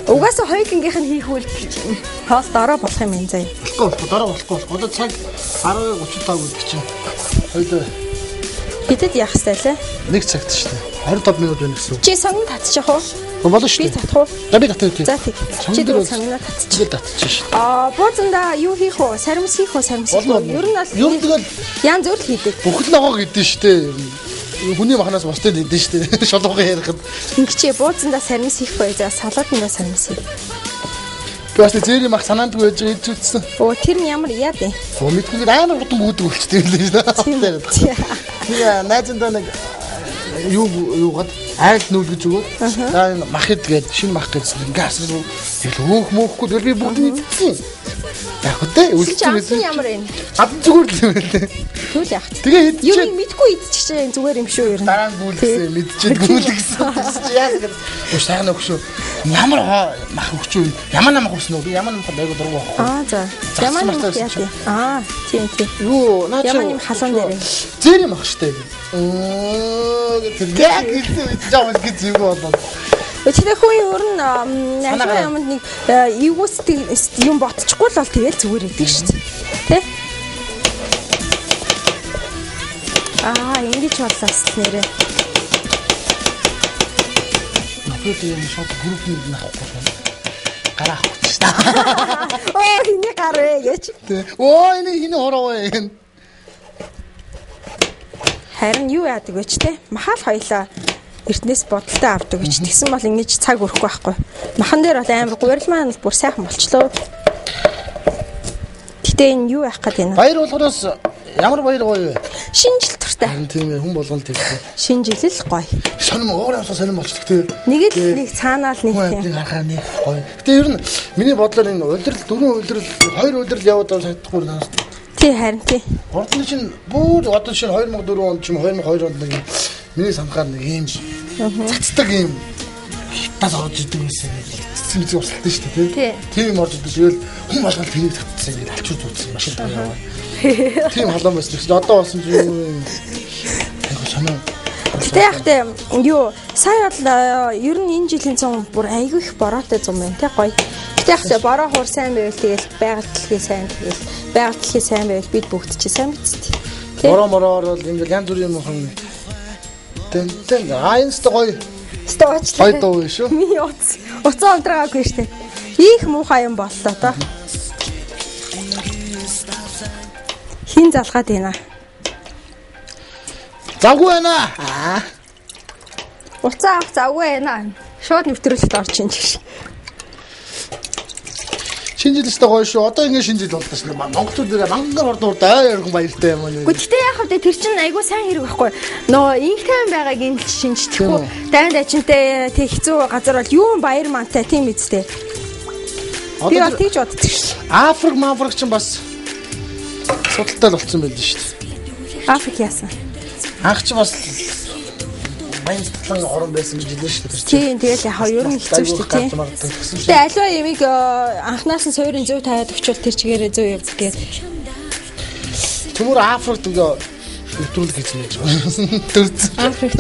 Угаасаа хоёулынгийнх нь хийх үйл хоол дараа болох юм энэ заяа. Болохгүй, дараа болохгүй. Одоо цаг 10:35 гэдэг чинь. Хоёул Хэдэд яах вэ лээ? Нэг цагт шүү дээ. 25 минут байна гэсэн үг. Чи сонгон татчих уу? Болно шүү дээ. Би татах уу? За би татах үү. За тэг. Чи дөрөв сонгоно татчих. Би татчих шүү дээ. Буузанда юу хийх вэ? Саримс хийх үү? Ер нь бол юм тэгэл янз бүр л хийдэг. Бүхэл ногоо гэдэг шүү дээ. Хүний махнаас бостой нэгдэн шүү дээ. Шолгоо ярихад. Ингэчээ буузанда саримс хийх бай. За салаатнда саримс хий. Би бас зээри мах санаандгүй байж ээж үзсэн. Тэр нь ямар яа дээ? Мэдгүй амар гутан бүүдэг болчтой юм лээ. Тэгээ найзандаа нэг юугаад айл нүүлгэж өгөөд за энэ мах идгээд шинэ мах гэсэн газ руу тэгэл өөх мөөхгүй тэгэл би бүгд мэдсэн. Яг хөтэй үлдсэн байсан. Ямар вэ? Гадна зүгээр л юм байлээ. Түл яах. Тэгээ идчихээ. Юу мэдгүй идчихээ зүгээр юм шүү ер нь. Дараа нь гүйлгсэн мэдчихээд гүйлгсэн. Яа гэдэг. Өө сайхан өгшөө. Ямар мах өгчөө. Ямар мах өгсөн үү? Би ямар мах байг дургу авах. За. Ямар мах яа тий. Тийм. Юу наач. Ямар юм халуун дээр. Зэри мах штэ. Тэр яг хэлсэн жаа гэж зүг болоо. Өчигдөр хүн ер нь ажлын юмд нэг эвгүйс юм ботчихгүй л бол тэгэл зүгээр идэг шүү дээ. Тэ? Ингэж боллоос нэрээ. Напред юм шууд группэнд нахгүй байна. Гараа авах гэж та. Хиний гар вэ гэж. Энэ хиний хороо вэ. Харин юу яадаг вэ ч те? Махал хоёлаа эртнээс бодолтой авдаг гэж. Тэгсэн бол ингэж цаг өрөхгүй байхгүй. Махан дээр бол амар гурилмаа нь бүр сайхан болчлоо. Гэтэ энэ юу яах гээд байна? Баяр болохоос ямар баяр гоё вэ? Шинэ жил туртай. Тийм ээ хүн болгоно тэгсэн. Шинэ жил л гоё. Сонирм уураа сонирм болчихдаг тийм. Нэг л нэг цаанаал нэг тийм. Харахаа нэг гоё. Гэтэ ер нь миний бодлоор энэ улирал дөрвөн улирал хоёр улирал яваад чадахгүй наас. Тий харин тий. Ордны чинь бүр одоо чинь 2004 онд ч юм 2002 онд нэг миний самхаар нэг юм цацдаг юм хитаас орж идэг байсан. Цэцэн үзээ усалтай шүү дээ тийм юм орж идэг. Тэгэл хүн болгол тэрийг татсан ингээд алчуур зүүцсэн машин тавиа. Тийм халуун байсан. Одоо болсон ч юу санаа. Тэ яхтаа юу сая бол ер нь энэ жилийн зам бүр айгүй их бороотой зам байна тий гоё. Тэ яхтаа бороо хуур сайн байвал тэгэл байгаль дэлхий сайн тэгэл байгаль дэлхий сайн байвал бид бүгд чи сайн биз дээ. Бороо бол ингээд янз бүрийн юм хон тэн айнст гоё. Стооч. Гоё дуу шүү. Миний уцаа унтраагүй штэ. Их муухай юм боллоо доо. Хин залгаад байна. Завгүй байна. Уцаа авах завгүй байна. Шууд нэвтрүүлэлт орж ийн гэж. Шинэ жил өстой гоё шүү. Одоо ингэ шинэ жил боллоо шүү. Монголчууд дээр мангар орд ойрхон баяртай юм аа. Гэхдээ яг хөө тэр чинь айгүй сайн хэрэг байхгүй. Нөө инх тайван байгааг энэ шинжтэхгүй. Дайнд ажинтай тэг хэцүү газар бол юу баяр мантай тийм үстэй. Би бол тийж боддог шүү. Африк чинь бас судалтай болсон байл шүү дээ. Африк яасан. Анх ч бас баян татлан орон байсан гэж хэлсэн шүү дээ. Тийм тэгэл яг ер нь хэцүү шүү дээ тийм. Тэгээ аливаа ямиг анхнаас нь суурийн зөв таад өгчвөл тэр чигээрээ зөв явдаг гэдэг. Төмөр Африкт ингээ өдрүүлэг хийж байна. Төрц. Африкт.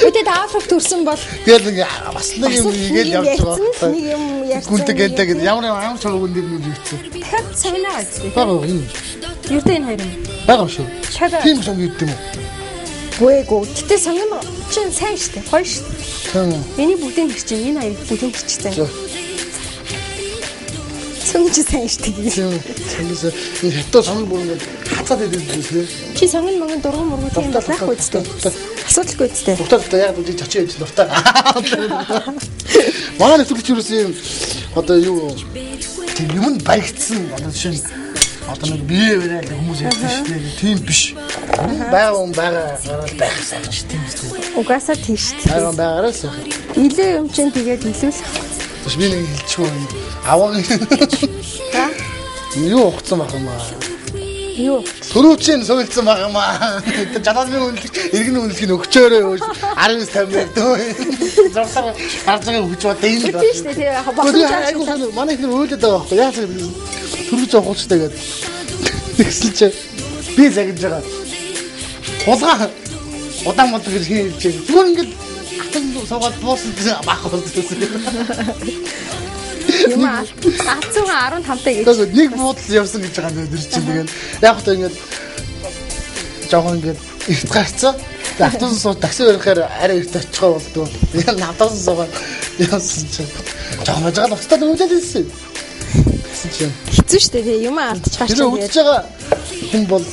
Үдээд Африк төрсөн бол тэгэл ингээ бас нэг юм игээл явж байгаа. Нэг юм ярьсан. Гүнтэй гэдэг ямар чулуу гүнд юм хийвчээ. Дахиад семинар үзлээ. Бага юм. Юутай энэ хоёр юм. Бага шүү. Тийм сонг гэдэг юм уу? Бөөгүй. Гэтэ сонгоно чинь сайн штэ. Гоё штэ. Тийм. Миний бүгдийн гэр чинь энэ хоёр бүгдийн гэр чинь сайн. Сонгоч сайн штэ гэж. Сонгоос энэ хятад сонгон бүр ингэ хацаад идэв дээ. Чи сонгон мөнгө дурган мөргөө тийм байхгүй үстэй. Асуудалгүй үстэй. Дуртай яг үгүй очиж явж дуртай. Манай нэвтрүүлэгч юус юм одоо юу тийм юмд баригдсан одоо жишээ нь одоо нэг бие барай хүмүүс ярьдаг шүү дээ. Тийм биш. Байгаа гараад байх санаж тийм үү. Угаасаа тийш. Байгаараа л. Илээ юм чинь тэгээд илүүлэх. Тэс би нэг хэлчихв. Аваа. Юу ухцсан байх юм аа. Юу? Төрүүчийн суйлцсан байх юм аа. Тэр жалааны үнэлэг, иргэн үнэлгийг өгчөөрэй. 1950 дөө. Зурсаар гарч байгаа хүч бод энэ байна. Тийм шүү дээ. Тийм. Манай их нэр үйлдэл байгаа байхгүй. Яа цаг төрүүч авахчтай гэдэг. Тэгсэлч би загж байгаа. Улгаа удаан мод гэж хийж. Зүгээр ингээд атан суугаад буусан баах болсон. Юм аа. Ацууга 15-тай гэж. Тэгээд нэг буудал явсан гэж байгаа юм дээр чинь тэгээд яг хөө ингээд жоохон ингээд эрт гарцсан. Тэгээд автобус суу такси барихаар арай эрт очихоо болдгоо. Яг автобус суугаад явсан чинь жоохон ажиглал уцтаад өвлөд ирсэн. Хэцүү шүү дээ. Юм алдчих гарч байгаа. Тэр үдчихэж байгаа хүн бол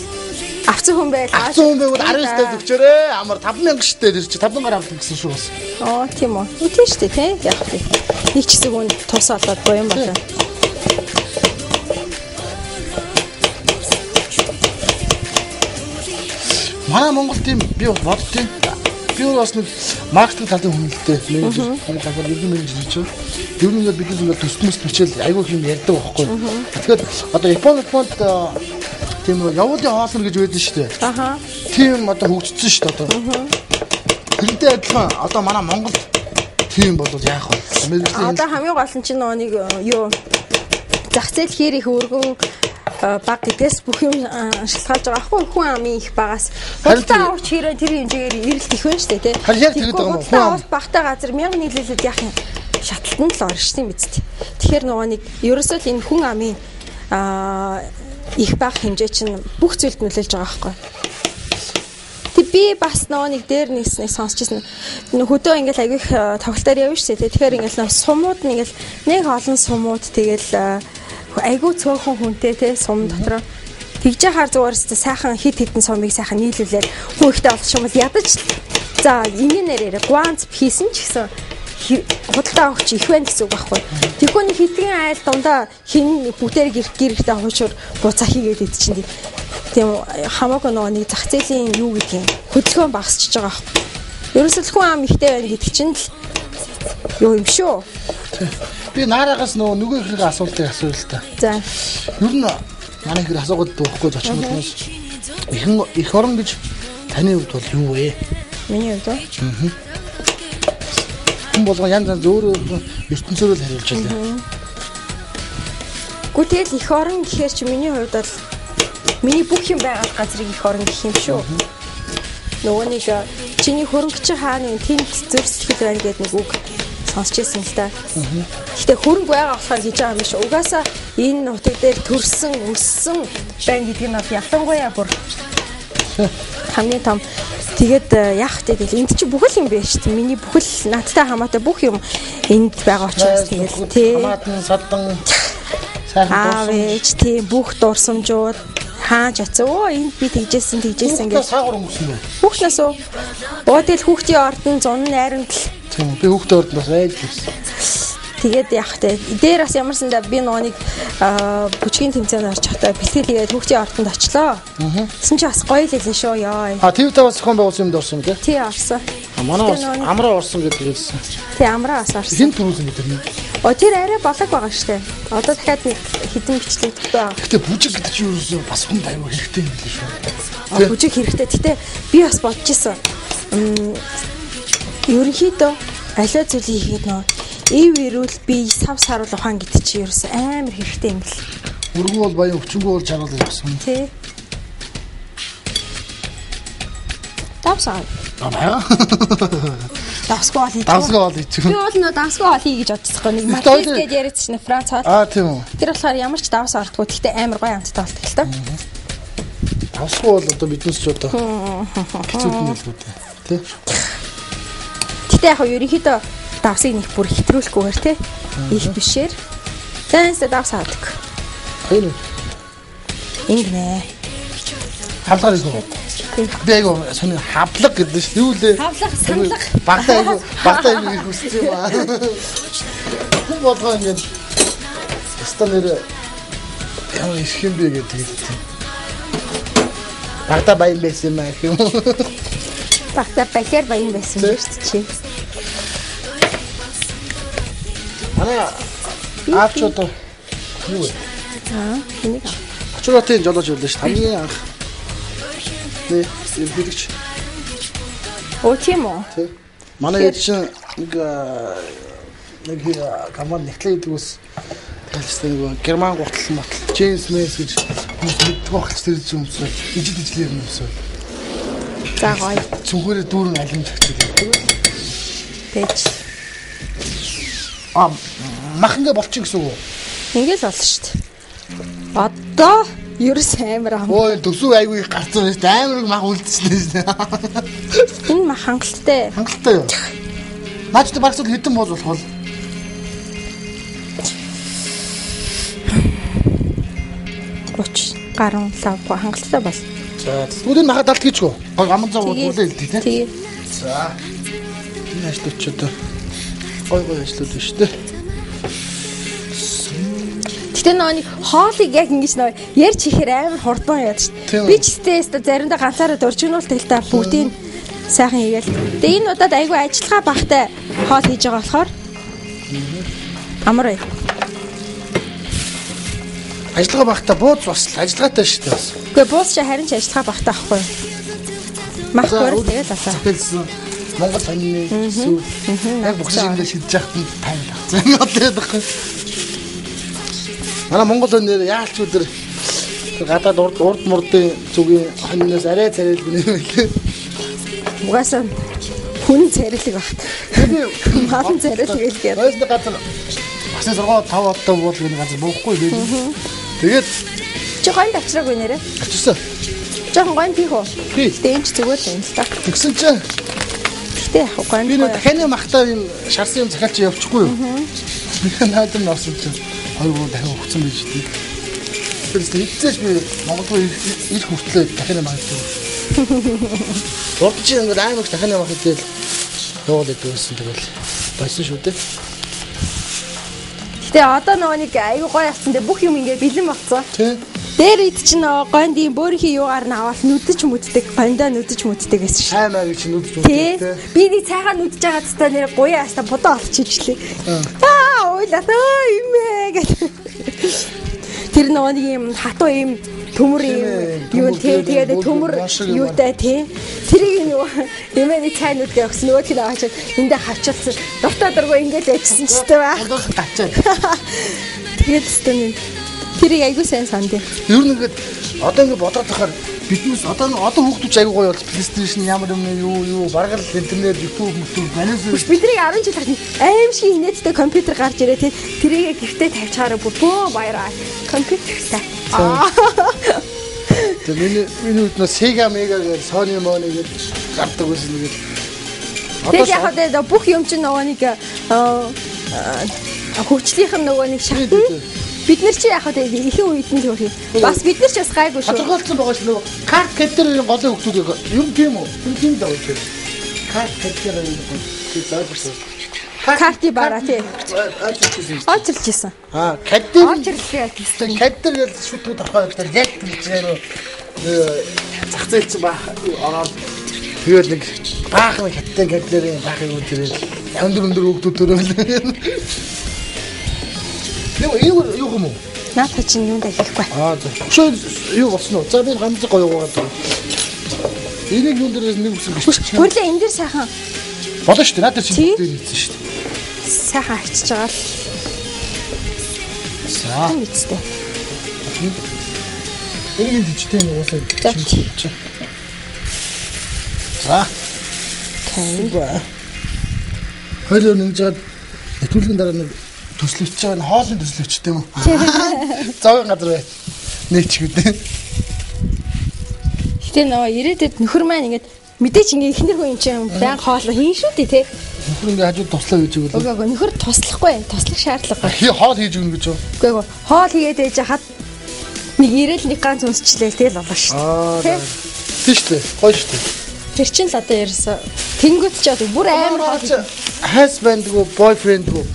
авцсан хүн байл. Авцсан хүн байвал 19-тай өгчөөрэй. Амар 5000 штэ тэр чи 5000-аар авдаг гэсэн шүү бас. Оо тийм үү. Үгүй штэ тий. Яг тий. Нэг ч хэсэг хүн тус олоод боён болоо. Манай Монгол тийм би боддtiin. Би бас нэг маркетинг талын хүн л дээ. Менежер, компани ердөө менежер гэж байна. Ер нь бид ингээд төсмөс төчөөл айгүй юм ярьдаг байхгүй. Тэгэхээр одоо Японд тийм явуулын хоолны гэж байдаг шүү дээ. Аха. Тийм одоо хөгжсөн шүү дээ одоо. Тэрнтэй адилхан одоо манай Монгол тийм бол яах вэ? Одоо хамгийн гол нь чинь нэг юу зах зээл хэр их өргөн баг гэдгээс бүх юм шалтгаалж байгаа хгүй хүн амын их багаас худалдаа авах хэрэг тэр хэмжээгээр ирэлт их байна шүү дээ тий. Харин яг тэгээд байгаа юм уу? Худалдаа авах багтаа газар 1000 нийлүүлээд яах юм шатлалтанд л оршсон юм биз дээ. Тэгэхээр нөгөө нэг ерөөсөө л энэ хүн амын их баг хэмжээ чинь бүх зүйлд нөлөөлж байгаа байхгүй. Тэг би бас нөгөө нэг дээр нэг сонсчихсан. Хөдөө ингээл агих тоглолтоор явна шүү дээ. Тэгэхээр ингээл нэг сумууд нь ингээл нэг олон сумууд тэгэл айгуу цөөхөн хүнтэй те сум дотор тэгж яхаар зугаарстай сайхан хит хитэн сумыг сайхан нийлүүлээд хүн ихтэй олох юм бол ядаж за инженерээр гуанц хийсэн ч гэсэн худалдаа авах чи их байна гэсэн үг байхгүй. Тэгэхгүй нэг хитгэн айл дундаа хин бүгдээр гэрхтээ хуучур буцаа хийгээд идэв чинь тийм хамаагүй нөгөө нэг зах зээлийн юу гэдгийг хөдөлгөөн багасчихж байгаа байхгүй. Ерөөсөл хүн ам ихтэй байна гэдэг чинь л юу юм шүү. Би наараагаас нөгөө ихрэг асуултыг асууя л та. За. Ер нь манай ихрэг асуугаад дуухгүй зочмоос их орон гэж таны хувьд бол юу вэ? Миний хувьд хүн болгон янз янз өөрөө ертөнцөөр л хариулж байна. Гэхдээ тэгэл их орон гэхээр чи миний хувьд бол миний бүх юм байгаа газрыг их орон гэх юм шүү. Нөгөө нэг чиний хөрөнгөч хааны тэнд зөрсөлт байна гэдэг нэг үг сонсч ирсэн л та. Гэхдээ хөрөнгө байгаа болохоор хийж байгаа юм биш. Угаасаа энэ нутаг дээр төрсөн, өссөн байна гэдэг нь бол ялангуяа бүр хамгийн том. Тэгээд яах вэ тэгэл энд чи бүхэл юм байна шүү дээ. Миний бүхэл надтай хамаатай бүх юм энд байгаа учраас тэгэл тий. Хамаатан садан сайхан дурсамж тий бүх дурсамжууд хааж атсан. Оо энд би тэгжсэн гэж. Саагур өнгөсөн бэ? Хүүхнээс үү? Оо тэгэл хүүхдийн ордон зун найрамдал. Тийм би хүүхдийн ордон бас айлж байсан. Тэгээд яах вэ? Дээр бас ямарсандаа би нэг бүжгийн тэмцээнд орж чадаа бэлтгэл тэгээд хүүхдийн ордонд очлоо. Тэсэн чи бас гоё л хэлсэн шүү ёо. Тэр таваас зохион байгуулсан юмд орсон юм тий? Тий орсон. Манай амраа орсон гэдэг хэлсэн. Тий амраа бас орсон. Хэн төрүүлсэн гэдэг нь? Тэр арай болог байгаа штэ. Одоо дахиад нэг хідэн бичлэг байгаа. Гэтэ бүжиг гэдэг чинь юу бас хүн аюу хэрэгтэй юм биш үү? Бүжиг хэрэгтэй. Гэтэ би бас бодож исэн. Ерөнхийдөө аливаа зүйлийг хийгээд нөө ив ирүүл би сав саруул ухаан гэдэг чинь ерөөс амар хэрэгтэй юм бэл. Өргөн бол баян өвчнгөө бол чаруулж явсан. Тий. Давсаа. Аа. Давсгүй бол хийж. Давсгүй бол хийж. Би бол нөө давсгүй бол хий гэж бодчихсон. Нэг Матис гэж яриадчихна Франц хол. Аа тийм үү. Тэр болохоор ямар ч давс ортгүй. Гэхдээ амар гоё амттай болдог л та. Давсгүй бол одоо биднес ч одоо хэцүү юм л үү. Тий. Гэхдээ яг ерөнхийдөө давсыг нэг бүр хэтрүүлэхгүйгээр тий. Их бишээр. Тэнс давс хаадаг. Хөөе. Ингэнэ. Хавлага юу? Би айгу сони хавлага гэдэг шүү. Юу лээ? Хавлага, санлага. Багтаа айгу хүсэж байна. Хүн болгоо ингэж станер ямар их юм бэ гэдэг. Багтаа баян байсан юм аа гэх юм. Багтаа баян байсан шүү дээ чи. Ана аачото юу вэ? Энийг ачууратын жолооч байлаа шүү. Хамгийн анх нэ юм хэлэгч. Оо тийм үү? Тий. Манай ээж чинь нэг команд нэгтлээ гэдэг ус талчтай нэг герман гутал мотл Джеймс Мэйс гэж мэддэг багч тэр зүйлсээ ижил юм юмсаа. За гоё. Цүнхээрээ дүүрэн алимж хачдаг. Пэж. Маханга болчих гэсэн үг. Ингээл болно шүү дээ. Одоо ерөөс амар ам. Ой төсөв айгүй их гарцсан шүү дээ. Амар мах үлдчихлээ шүү дээ. Энэ мах хангалттай. Хангалттай юу? Наачтай багцуул хэдэн боол болох вэ? Гаруун лавгүй хангалттай бол. За тэгвэл энэ махад алт хийчихв. Аман зав уулаа хэлдэг тийм. Тэгээ. За. Энэ ажлууд ч одоо гой ажлууд биш үү? Гэтэ нэг хоолыг яг ингэж нөө ярьж ихээр амар хурдан яад шүү. Би ч тест заримдаа ганцаараа дуржигнуулт хэлтэй бүгдийг сайхан хийгээл. Тэгээ энэ удаад айгүй ажиллагаа багтай хоол хийж байгаа болохоор амар бай. Ажиллагаа багтаа бууз бас ажиллагаатай шүү дээ бас. Үгүй бууз чи харин ч ажиллагаа багтаа ахгүй. Мах хөрөл тэгэл асаа. Хэлсэн Монгол таны зүйл. Яг бүх зүйл шидэж яхад нь тайлах. Зэнгээд байхгүй. Манай Монгол өнөр яалч өдөр гадаад урд мурдын зүгийн хоньноос арай царил гэнэ. Угаасаа хүн царилэг багт. Махан царилэг гэлгээд. Ойс гадар бас 6 5 оттой буул гэнэ газар буухгүй дээ. Тэгээд чи гойн авчраагүй нэрэ. авчирсан. Жохон гойн пих үү? Тий. Дэнч зүгээр л юм л та. Тэгсэн чинь Гэтэ яг гойн. би нэг дахианы махтаа юм шарсан юм захиалч явчихгүй юу? Би наадам навсан чинь хоёр гоо дахин өгцөн байж дээ. Тэгэхээр хэвчээж би Монголд их хүртлээ дахианы мах хийв. Урд чи ингээд аймаг дахианы мах хийгээл яваад идсэн тэгэл байсан шүү дээ. Гэтэ одоо нөгөө нэг айгүй гоё авсан дээ бүх юм ингээд бэлэн болцсон. Тий. Дээр ид чинь нөгөө гойндын бөөрийнхи юугаар нь аваад нүдэж мүддэг, гойндоо нүдэж мүддэг гэсэн шүү. Аймаг чи нүдэж мүддэг. Би нэг цайхан нүдэж байгаа цэстэ нэр гуяа хаста бодоо олчихжлээ. Ойлаа имээ гэдэг. Тэр нөгөө нэг юм хатуу юм төмөр юм юу тэгээд төмөр юутай тий. Тэрийг нь имээ нэг цай нүдгээ өгсөн нөгөөх нь аваад эндээ хавчилсан. Дуртай дургүй ингээд яжсан ч гэдэг ба. Гачаад. Тэгээд өстөний тэрийг айгуу сайн санд. Ер нь ингээд одоо ингээд бодоод тахаар биднес одоо хүүхдүүд айгуу гоё бол PlayStation ямар юм юу бараг л интернет YouTube банаас бидний 10 жил тахны аимшиг инээдтэй компьютер гарч ирээ тий. Тэрийг гэртээ тавьчаараа бөө баяраа. Компьютертай. Тэгээ миний үднэ Sega Mega гэж Sony Moni гэж гардаг байсан нэг. Тэгээд яг одоо бүх юм чинь нөгөө нэг хөгжлийнх нь нөгөө нэг шатна. Бид нар чи яг одоо ихэнх үед нь л юм. Бас бид нар ч бас гайгүй шүү. Тодорхойлсон байгаа ш нөгөө карт катерын голын хөгтүүд юм тийм үү? Тийм даа үү? Карт катерын тийм зааварсан. Карти бараа тий. Очрлжсэн. Катер. Очрлээ гэсэн. Катер гэж шүтгүүд авах гэдэг яг тийчээр зах зээл чинь баа ороод тэгээд нэг баахан хаттан катерын баахыг үдэрээ өндөр хөгтүүд төрөөл. Энэ юу юм уу? Наата чинь юунд хэлэхгүй. За. Юу болсон уу? За би ганц гоё байгаа. Энийг юун дээрээс нэг үсэн гэж. Гүрлээ энэ дээр сайхан Болно шүү дээ. Надад чинь дээр хийсэн шүү дээ. сайхан ачиж байгаа л. За. Мэдтэй. Энийг дижитал уусаа. За. Окей. Хоёул нэгж жаад нэвтрүүлгийн дараа нэг төслөвч байгаа нь хоолны төслөвчтэй юм уу? Зовын газар бай. Нээчгүүдээ. Гэтэ нөгөө ирээдүйд нөхөр маань ингээд мэдээч ингээ ихнэр хүн юм чинь баян хоол хийн шүү дээ тий. Нөхөр ингээ хажууд туслаа гэж өгвөл. Үгүй нөхөр туслахгүй туслах шаардлагагүй. Хоол хийж өгнө гэж юу? Үгүй хоол хийгээд ээж хаад нэг ирээл нэг ганц үнсчлээ тэгэл болоо шүү дээ. Тийш дээ. Гоё шүү дээ. Тэр чинь л одоо ерөөсө тэнгүүт ч одоо бүр амар хоол. Husband гоо boyfriend гоо.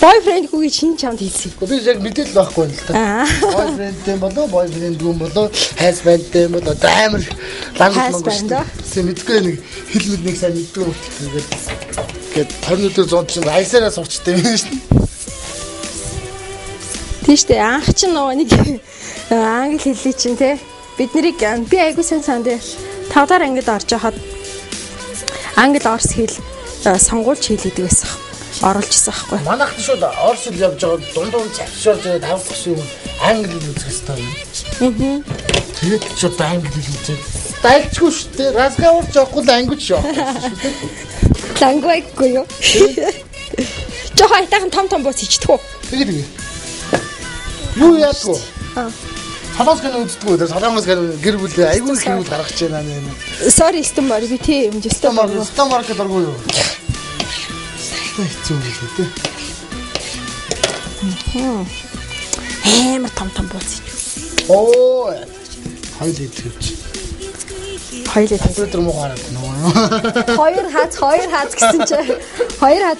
Boyfriend гоо чинь чамд хэлсэн. Би яг мэдээлэл байхгүй юм л та. Boyfriend юм болоо, boyfriend гоо болоо, husband юм болоо амар лангуут мангуут. Мэдгүй нэг хэлмэд нэг сайн мэдгүй ингээд 20 өдөр 100 чинь айсараа сурчтай юм шүү дээ. Тийш дээ анх чинь нөгөө нэг англи хэллий чинь те бид нарыг би айгуу сайн санд 5 дахь ангид орж хахад англи орс хэл сонгуульч хэлээдэг байсан. Оруулжсэн байхгүй. Манайх шууд орс хэл явж байгаа дундуур завширж байгаа тавсах шиг англи хэл үзэх хэрэгтэй. Тэгээд шууд англи хэл үзээ. Дайлчгүй шүү дээ. Разговор жоохгүй л англи шүү. Лангвайгүй юу? Жоо хайтахан том бууц хийчихдэг үү? Тэгээ. Юу яадгүй? Солонгос гэн үздэг үү? Солонгос гэр бүл айгүй гэр бүл гаргаж байна нэ. Sorry стомор би тийм стомор гэдэг аргуу юу? Хэцүү үү те. Амар том бууц. Оо. Хоёул идэгч. Хоёул өдөр муу гараад нөгөө. Хоёр хаац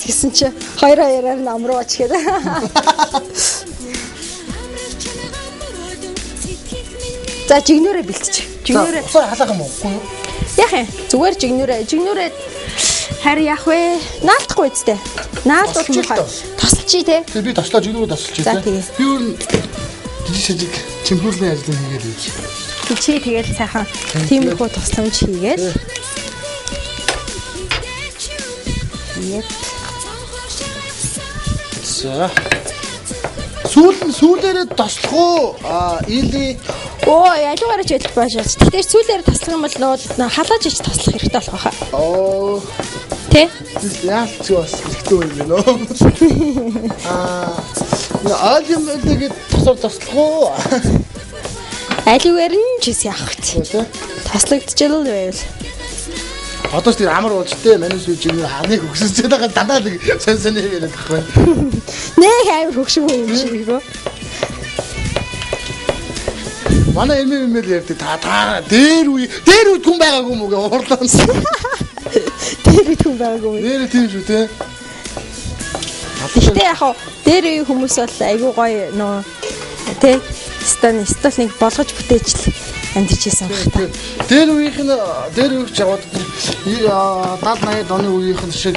гэсэн чи хоёроор намруу оч гэдэг. За жигнүүрээ бэлтчих. Жигнүүрээ халаах юм уу? Яах юм? Зүгээр жигнүүрээ харин яах вэ? Наалтахгүй үстэй. Наалдвал муухай. Тосолчий те. Тэгээ би тослоо жигнүүрээ тосолчих те. Би юу жижиг чимхүүрлийн ажил хийгээд байж. Чи тэгэл сайхан тиймэрхүү тусламж хийгээд. Yep. За. Сүүлээрээ тослох уу? Или яжуугаараа ч ядах байж. Тэгтээ сүүлээр тослох юм бол нөгөө халааж ич тослох хэрэгтэй болох байхаа. Тэ? Яалч бас хэрэгтэй юм байна уу? Аалим нэгэд тослох уу? Айлгүйгээр нь ч яах вэ? Тослогдчихвол байвал. Одоо ч тийм амар болж тээ манайс үжиг ханыг өгсөж байгаа дандаа нэг сонь яриад байхгүй. Нэг амар хөгшин юм шиг юу? Манай эмээл ярьдаг та дээр үед хүн байгаагүй юм уу гэ уурлаа. Дээр үед хүн байгаагүй. Дээр тийм шүү те. Гэтэ яг дээр үе хүмүүс бол айгүй гоё нөө тэ стол нэг болгож бүтээжл амьдч хийсэн баг та. Дээр үеийнх жаваад 70-80 оны үеийнх нь шиг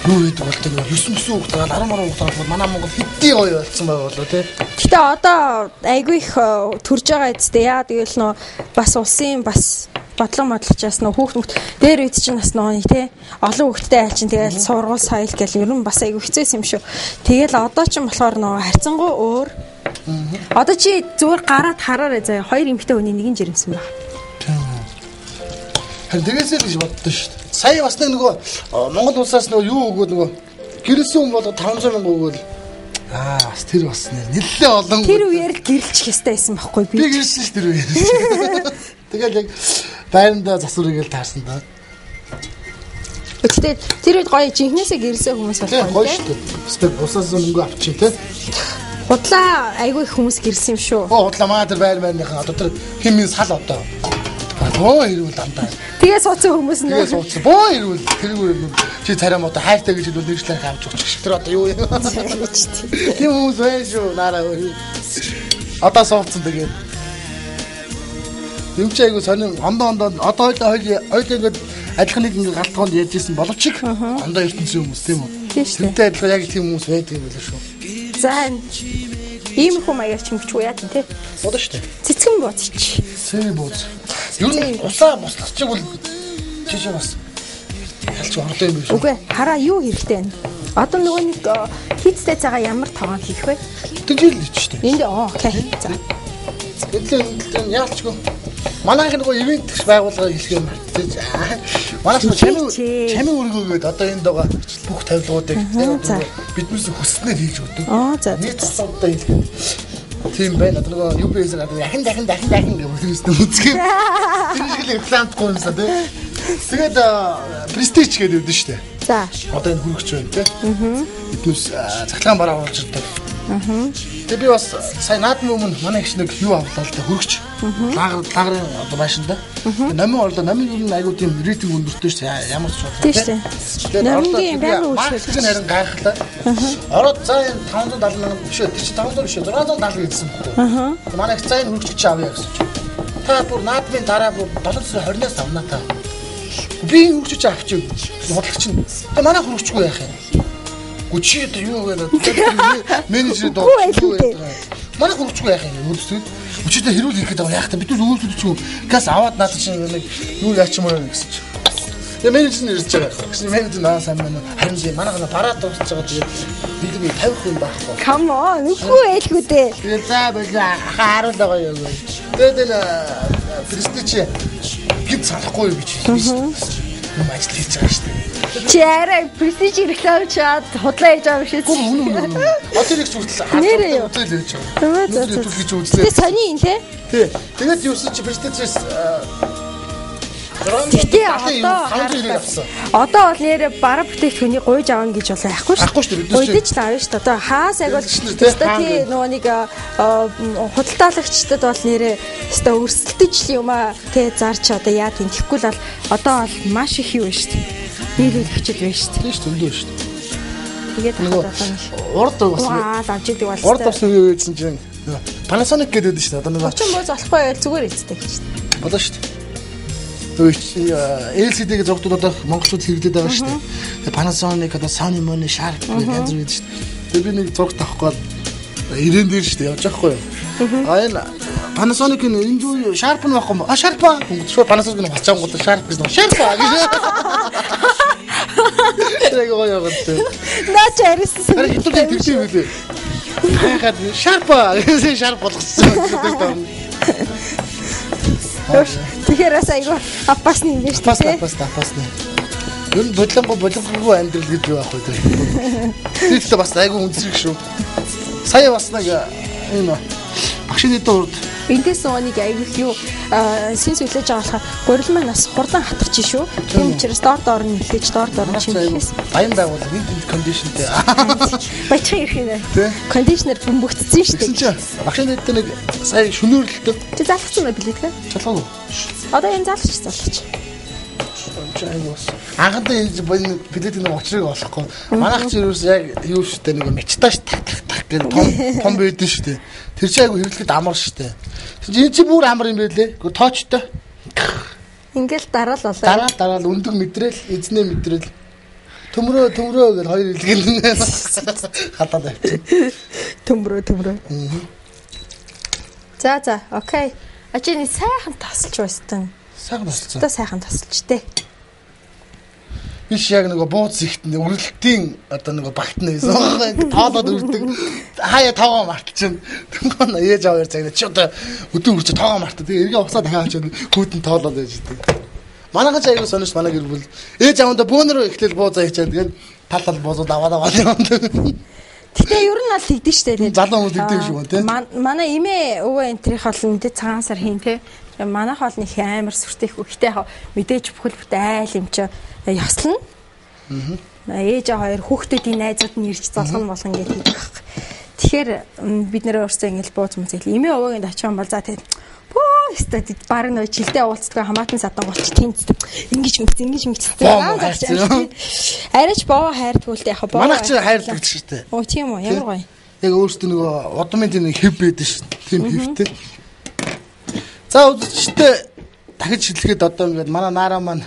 юу гэдэг болтой нэг 9 хүүхд байгаа 10 хүүхд манай Монгол хэдий гоё болсон байг болоо тий. Гэтэ одоо айгүй их төрж байгаа эцтэй яа тэгэл нөө бас улсын бас бодлого модлогчаас нөө хүүхд дээр үед чинь бас нөө тий олон хүүхдтэй айл чинь тэгэл сургууль соёл гэл ер нь бас айгүй хэцүү юм шүү. Тэгэл одоо ч болохоор нөө харьцангуй өөр. Одоо чи зүгээр гараад хараарай заяа хоёр эмэгтэй хүний нэгэн жирэмсэн баг. Харин тэгээсээ гэж боддоо шүү дээ. Сая бас нөгөө Монгол улсаас нөгөө юу өгөөд нөгөө гэрэлсэн хүн болго 500 мянга өгөөл. Бас тэр бас нэлээд олон. Тэр үеэр л гэрэлчих ёстой байсан байхгүй би. Би гэрэлсэн ш тэр үеэр. Тэгэл яг байранда засварыг л таарсан даа. Өчтөд тэр үед гоё жинхнээсээ гэрэлсэн хүмүүс болсон. Гоё шүү дээ. Бас усаас мөнгө авчих тий. Худлаа айгүй их хүмүүс гэрэлсэн юм шүү. Худлаа маа тэр байрныхаа одоо тэр хэмийн сал одоо. Боо ирүүл дандаа. Тэгээ суудсан хүмүүс нэ. Тэгээ суудсан. Боо ирүүл тэрүүл чи царам одоо хайртай гэж хэлвэл нэгчлэн авч өгчих шиг тэр одоо юу юм. Тийм хүмүүс байна шүү нараа. Одоо суудсан тэгээ. Юм чи айгу сонин ондоо одоо хоёул ингээд адилхан нэг ингээд галтгоонд ярьж ирсэн боловч ондоо ертөнцийн хүмүүс тийм үү. Тэрнтэй адилхан яг тийм хүмүүс байдаг юм байна шүү. За Ийм их маягаар чимчгүй яа тий. Бодно шүү дээ. Цэцгэн бууцч. Цэцгэн бууц. Юу н усаа бослогч бол жижиг бас ялч орлоо юм биш үү? Үгүй хараа юу хэрэгтэй вэ? Одоо нөгөө нэг хийцтэй цагаа ямар тоон хийх вэ? Тэжээл хийч шүү дээ. Энд окей. За. Гэтэл яалчгүй. Манайх нөгөө ивент гэж байгууллага хэлэх юм байна. Манайх чамийн үргөөгээд одоо энд байгаа бүх тавилгуудыг биднээс хүснээр хийж өгдөг. Нийт асуудал хэлэх. Тийм байна. Одоо нөгөө UBS-ээр дахин гэх үстэй үзгээ. Тэр шиг л рекламдахгүй юмсаа тий. Тэгээд престиж гэдэг өгдөн шүү дээ. За. Одоо энэ хүрэгч байна тий. Биднээс цахилгаан бараа оруулж ирдэг. Тэгээ би бас сая наадмын өмнө манай их нэг юу авлаа л да хөргөч. Лагрын одоо машинда. Номын орлоо номын юу айгуу тийм рейтинг өндөртэй ш ямар ч шууд. Тийм. Номын баймар үйлчлэл харин гайхалтай. Ороод за энэ 570 мянга биш үү? Чи 500 биш үү? 670 гэсэн бэ. Манай их за энэ хөргөч чи авъя гэсэн чи. Та бүр наадмын дараа бүр 720-аас авнаа та. Би хөргөч авчих. Бодлогч нь. Тэгээ манай хөргөчгүй яах юм? Гүчи одоо юу вэ? Менежер доо. Манай хөргөчгүй яах юм? Өөрсдөө өчигдөр хэрүүл хийхэд байгаа яах та бид өөрсдөө ч газ аваад наадах чинь нэг юу яачмаар байна гэсэн чинь. Тэгээ менежер нь ирж байгаа. Гэсэн менежер наа сайн байна. Харин би манайхаа бараа дуусч байгаа тэгээд бид нэг 50 юм байхгүй. Come on, үгүй ээлгүй дээ. Тэгээд за бэлээ харуул байгаа юу. Тэгээд энэ престиж гид салахгүй гэж хэлсэн. Юм ажил хийж байгаа шүү дээ. Чи арай престиж реклам чаад худлаа хийж байгаа биш үү? Үнэн. Отер их зүртэл хаадлаа үзэл хийж байгаа. Нүд хийж үзлээ. Тэгээ сони ин тий. Тэгээд юусэн чи престижээс одоо бол нэр бараа бүтээгдэхүүнийг гуйж авна гэж бол байхгүй шүү дээ. Гуйдаж л авна шүү дээ. Одоо хаас агуул тий нөгөө нэг худалдаалагчдад бол нэрээ өстой өрсөлдөж юм аа тий зарч одоо яа тэнхгүй л одоо бол маш их юу шүү дээ. Нийлүүлэгчд байна шүү дээ. Тийм шүү дээ шүү дээ. Тэгээд урд бас авч идэг болсон. Урд бас юу гэсэн чинь Panasonic гэдэг дээ шүү дээ. Одоо нэг 30 бууз болохгүй байл зүгээр эцтэй гэж шүү дээ. Бодоо шүү дээ. LCD-г зургууд одоо монголчууд хэрэглээд байгаа шүү дээ. Тэгээ Panasonic одоо Sony, Sharp гэх янз бүр байдаг шүү дээ. Тэгээ би нэг зураг тавахгүй ирээн дээр шүү дээ явж байхгүй юу. Энэ Panasonic-ийн энэ юу Sharp нь байхгүй юм. Sharp аа. Шууд Panasonic-ийн хацаангууд Sharp гэж нэг Sharp аа гэж. Тэгээ гоё яваад. Наач арьсан. Тэр хэдүүлээ тэгсэн юм билээ. Хаагаад Sharp аа гэсэн Sharp болгосон. Тэгэхээр бас айгүй апасны юм биш үү? Апасны. Юу бодлогогүй амьдрал гэж юу аах вэ тэр. Тэгтээ бас айгүй үнсрэг шүү. Сая бас нэг энэ багшийн дурд эндээс нэг айгүй юу сэнс үлээж байгаа болохоор гурил маань бас хурдан хатчих шүү. Тийм учраас доор нь нэлээж доор нь чимээс баян байгууллага энэ кондишнтэй. Бачаа ирэх нэ. Кондишнер бөмбөгдсөн шүү дээ. Багшийн дэд нэг сая шөнөрлөлтөө. Чи залхсан байх билээ те? Залхаагүй. Одоо энэ залхаж. Анхандаа энэ билет нэг очрыг олохгүй. Манайх ч юус яг юу штэ нэг мечтааш так гэх том байдэн штэ. Тэр чи айгу хэрэглэхэд амар штэ. Энэ чи бүр амар юм байлээ. Гэхдээ тоочтой. Ингээл дараал болоо. Дараал өндөг мэдрэл, эзнээ мэдрэл. Төмрөө гэж хоёр хэлгэн хатаад байв. Төмрөө. За, окей. А чи нэг сайхан тасалж байсан. Сайхан тасалсан. Одоо сайхан тасалж тээ. Биш яг нэг бууц ихтэн үргэлтийн одоо нэг багтна гэсэн. Тоолоод үрдэг. Хаяа тоогоо мартчихна. Тэнгон ээж аваар цагнаа чи одоо өдөө үрч тоогоо март. Тэгээ эргээ уцаад дахиад очоод хүүтэн тоолоод байж идэг. Манайхан ч аягүй сонирч манай гэр бүл ээж аваанда бөөнөрөө ихлээл буузаа хийчихэд тэгээд тал буузууд аваад юм. Гэтэ ер нь аль тэгдэж штэ тэгээд залуу хүмүүс тэгдэг шүү тий. Манай эмээ өвөө энтрих бол мэдээ цагаан сар хийн тий. Манайх бол нэг амар сүртэй хөхтэй мэдээж бүхэл бүт айл юм чи яслана. Ээж хоёр хүүхдүүдийн найзууд нь ирж залган болгон гэж хэлдэг баг. Тэгэхээр бид нэр өөрсдөө ингэж бууз мөцөл эмээ өвөөгийн дачаан бол за тэгээд стадид баг нөө жилдээ уулздаг хамаатан садан голч тэнцдэг. Ингэж мэдсэн. Арайч боо хайрдгүй л яг боо. Манайх ч хайрладаг шүү дээ. Оо тийм үү ямар гоё. Яг өөрсдөө нөгөө удмын тийм хэв байдаг шүү. Тийм хэвтэй. За үзэгчтэй дахиж хэлэхэд одоо ингээд манай наараа маань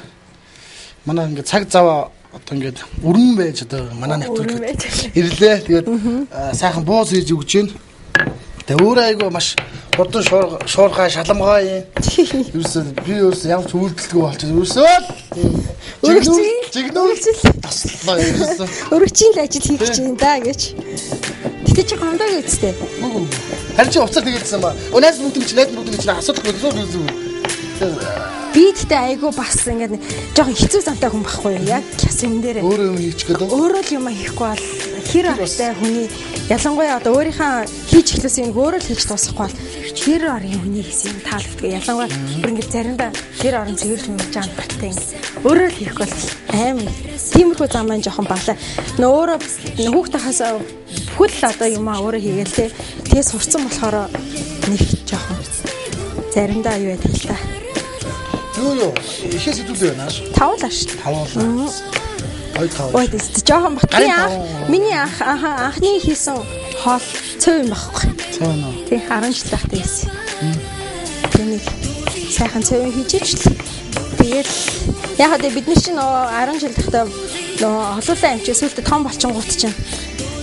манай ингээд цаг зав одоо ингээд өргөн байж одоо манай нэвтрүүлэг ирлээ. Тэгээд сайхан бууз хийж өгч гин. Тэгээ өөрөө айгүй маш хурдан шуурхай шаламгай юм. Би ерөөсөө ямар ч үйлдэлгүй болчихсон. Ерөөсөө жигнүүлцэл таслаа ерөөсөө. Өргөчийн л ажил хийх гэж юм да гэж. Гэтэ чи гомдог үстэй. Харин чи уцаар тэгээдсэн ба. Найз бүгд гэж асуудаг байсан. Би тэгтээ айгүй бас ингээд жоохон хэцүү зантай хүн байхгүй юу? Яг кяс юм дээр. Өөрөө юм хийчих гэдэг. Өөрөө л юм хийхгүй бол хэр артай хүний ялангуяа одоо өөрийнхөө хийж эхлүүлсэн юм өөрөө л хийж дуусахгүй бол хэр арын хүний хийсэн юм таалагддаг. Ялангуяа бүр ингээд заримдаа хэр орон цэвэрлж мөрж байгаа баттай ингээд өөрөө л хийхгүй бол амар тиймэрхүү зам маань жоохон балаа. Өөрөө хүүхдийнхээс бүхэл одоо юм аа өөрөө хийгээл те. Тэгээ сурцсан болохоор нэг жоохон заримдаа юу яадаг л та. Юу ихээс хэдүүлээ байна ш. Тавлаа ш. Тавлаа. Ой тест жоохон бат. Миний анхны хийсэн хоол цөв юм байхгүй. Цөв нөө. Тий 10 жил тахтай байсан. Тэнийг сайхан цөв хийж ичл. Тэгэл яг одоо бид нар чинь 10 жил тахтай олуулаа амч сүлдө том болчингууд чинь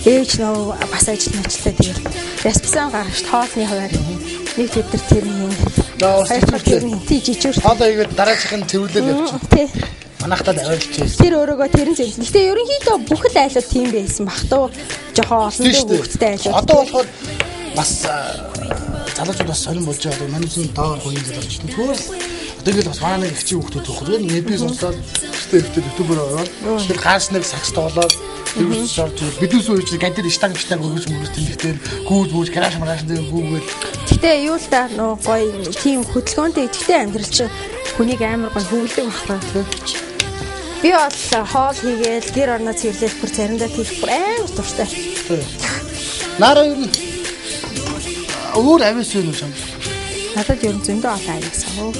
ээж нөө бас ажиллаа тэгэл респиран гаргаж хоолны хуваар нэг төвдөр тэр юм. Тий жижиг. Одоо игээд дараачихын цэвэрлээд явчих. Тий. Манайхтаа аваалж байсан. Тэр өөрөөгөө тэрэн зэмлэн. Гэтэ ерөнхийдөө бүхэл айлууд тийм байсан бах туу. Жохоо олон хүүхдтэй айлууд. Одоо болохоор бас залуучууд бас сонирн болж байгаа. Манайсын доор гоё залууч. Тэгвэл одоо ингээд бас манай их чинь хүүхдүүд байхгүй. Нэби сонсоод ихтэй ютубер ороод тэр гаас нэг сакс тоглоод тэрүүс шорж бидүүс үеч гадэр штанг өгөж мөрөс тэмдэгтэй гүүж гараж дээр гүүгээл. Гэтэ юу л да нөө гоё тийм хөдөлгөөнтэй идэвхтэй амьдрал чинь хүнийг амар гоё хөвөлдөг байхгүй. Би бол хоол хийгээл гэр орноо цэвэрлэх бүр заримдаа тийх бүр амар дуртай. Наараа юу өөр авис юу юм. Надад ер нь зөндөө олон авис аа.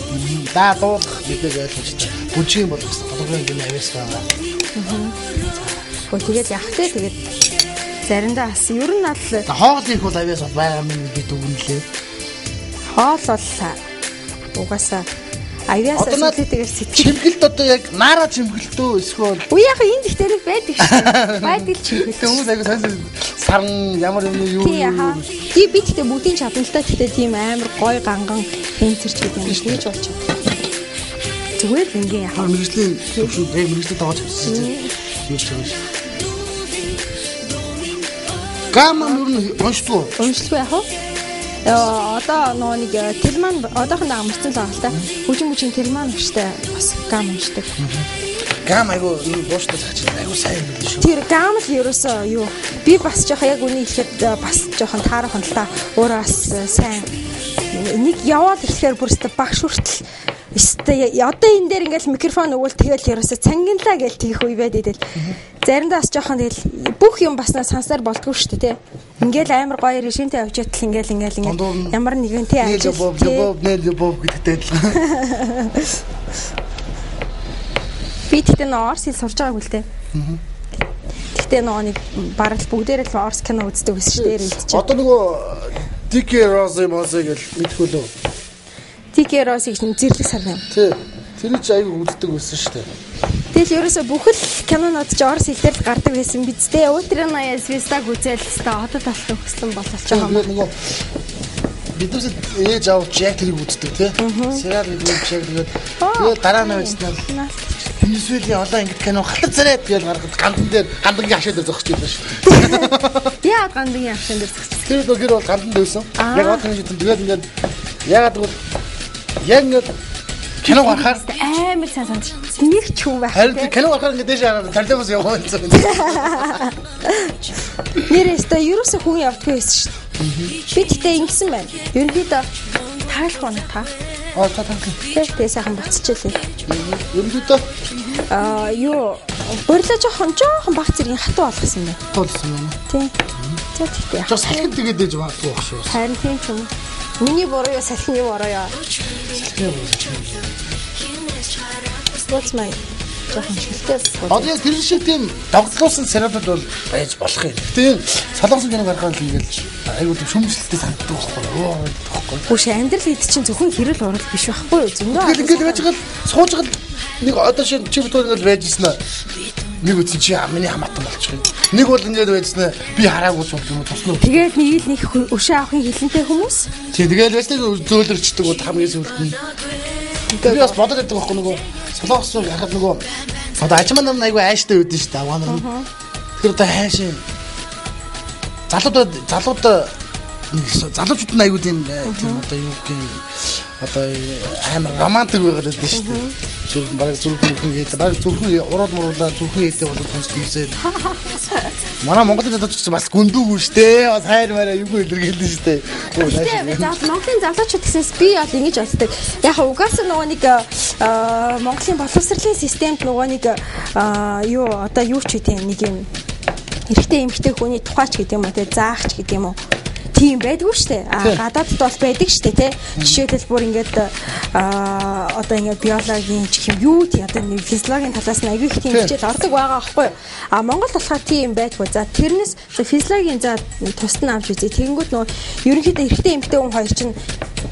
Да дуулах гэдэг ойлгож байна. Бүжгийн бол бас толгойн юм авис байгаа. Тэгээд яг тэгээд заримдаа бас ер нь бол хоол их бол авис бол байгаа юм би дүгнэлээ. Хоол бол угаасаа авиасаа сэтгэлээр чимгэлт одоо яг наара чимгэлтөө эсвэл үе яг энэ ихтэй нэг байдаг шүү. Байдаг чимгэлт. Хүмүүс айгу сайн сарн ямар юм юу юу. Би тэгтээ бүгдийн чадвартай тэгтээ тийм амар гой ганган хэнцэрч гэдэг юм хийж болж байна. Зүгээр л ингээ яг мэрэгжлийн төвшин мэрэгжлийн тоож авчихсан. Юу ч юм. Гаман юу уншдаг. Уншдаг яах вэ? Одоо нэг Тэлман одоохондоо амарсан л байгаа л та. Хүчин Тэлман штэ бас гам уншдаг. Гам айгу бууштай цагч айгу сайн юм биш үү? Тэр гам л ерөөсөө юу би бас жоох яг үний хэлэхэд бас жоохон таарах л та. Өөрөө бас сайн нэг яваад ирэхээр бүрстэ багш хүртэл одоо энэ дээр ингээл микрофон өгвөл тэгэл ерөөсө цангинлаа гэж тийх үе байд идэл. Заримдаа бас жоохон тэгэл бүх юм бас сансаар болдгоо шүү дээ тий. Ингээл амар гоё решинтэй авч ятал ингээл ямар нэгэн тий ажил нэлбоб гэдэгтэй л. Би тэгтээ нөө Орс хэл сурж байгааг үлдээ. Тэгтээ нөө нэг бараг бүгдээрээ л Орс кино үздэг байсан шүү дээ. Одоо нөгөө Дике Рози мозыг л мэдхүүлөө. Дике Розиг зэрлэг сарна. Тий. Тэр ч аягүй үздэг байсан шүү дээ. Тэгэл ерөөсө бүхэл кинонууд ч Орс хэлээр л гардаг байсан биз дээ. Ультраная Звездаг үзэл хэвээр одоо талтай хөслөн бололч байгаа юм. Нөгөө бидээс ээж авч яг тэрийг үздэг тий. Сериал үзэж яг тэгээд дараа нь үзснээр Венесуэлийн одоо ингэ кино хатар царайд гэж гаргад гандангийн хашаа дээр зогсож байсан шүү. Яа гандангийн хашаа дээр зогсож. Тэр гэр бол ганданд байсан. Яг одны шийдэн тэгээд ингээд ягаад гэвэл яг ингээд кино гарахаар амар сайн санаж. Нэг ч хүн байх. Харин кино гарахаар ингээд дэше хараад телевиз яваа юм зү. Нэрээсээ ерөөсөө хүн явдгүй байсан шүү. Би тэгтээ ингэсэн байна. Ерөнхийдөө таалах байна та. Та танк. Тэгээ сайхан буцчихлээ. Ерөнхийдөө юу бөрлөө жоохон баг зэргийн хатуу болгосон байна. Тулсан байна. Тийм. За тэгтээ. Жоо салхид тэгээд ээж магадгүй байх шүү. Харин тийм ч юм. Миний буруу юу салхины буруу юу? Салхины буруу. What's my жоохон шилтэй. Одоо яг тэр шиг тийм догтлуулсан сериалууд бол байж болох юм. Гэтэ энэ солонгосын кино гаргахаар л ингээл айгуу шүмжлэлтэй санагддаг байхгүй. Үгүй амьдрал хэд чинь зөвхөн хэрэл урал биш байхгүй юу? Зөндөө. Ингээд байж гал сууж гал нэг одоо шиг чи битүүр ингээд байж гисэн аа. Нэг үгүй чи миний хамаатан болчих юм. Нэг бол ингээд байцнаа би хараагүй ч юм уу туснаа. Тэгээд нэг өшөө авахын хилэнтэй хүмүүс. Тэгээд байцнаа зөөлөрчдөг бол хамгийн сүлд нь. Би бас бодоод байдаг байхгүй нөгөө солонгос яхад нөгөө одоо ачман нар айгүй айштай үүдэн шүү дээ аваа нар. Тэр одоо хайшин залуучууд нь айгүй тийм одоо юу гэх юм одоо амар романтик байгаад байдаг шүү дээ. Зүрх баг зүрхэн гэдэг баг зүрхэн урууд мууруулаа зүрхэн хийдэг бол сонсчихсэн. Манай Монголын залуучууд бас гүндүүгүй шүү дээ. Бас хайр маараа юу илэрхийлдэг шүү дээ. Монголын залуучууд гэсээс би бол ингэж боддог. Яг угаасаа нөгөө нэг Монголын боловсролын системд нөгөө нэг юу одоо юу ч үгүй нэг юм эрэгтэй эмэгтэй хүний тухайч гэдэг юм уу те заахч гэдэг юм уу тийм байдгүй шүү дээ. Гадаадд бол байдаг шүү дээ те. Жишээлбэл бүр ингээд одоо ингээд биологийн ч юм юу тий одоо нэг физиологийн талаас нь аягүй их тийм хичээл ордог байгаа аахгүй юу. Монгол болохоор тийм байдгүй. За тэрнээс физиологийн за тусад нь авч үзье. Тэгэнгүүт нөгөө ерөнхийдөө эрэгтэй эмэгтэй хүн хоёр чинь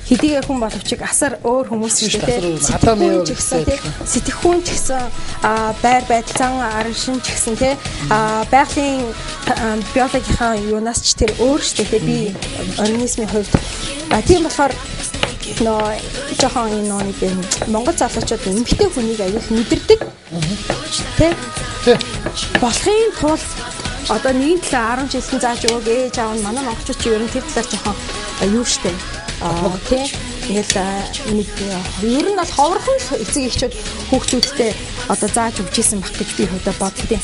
хэдийгээр хүн боловч асар өөр хүмүүс шүү дээ. Сэтгэхүүн ч гэсэн байр байдал зан арын шин ч гэсэн те байгалийн биологийнхаа юунаас ч тэр өөр шүү дээ. Би организмын хувьд тийм болохоор нөө жоохон нэг Монгол залуучууд эмэгтэй хүнийг аягүй мэдэрдэг. Тэ болохын тулд одоо нэгэн талаа 10 жилийн зааж өгөөг ээж аав нь манай монголчууд чи ер нь тэр талаар жоохон юу штэ тийм ингээл ер нь бол ховорхон эцэг эхчүүд хүүхдүүдтэй одоо зааж өгчээсэн баг гэж би хөдөө боддیں۔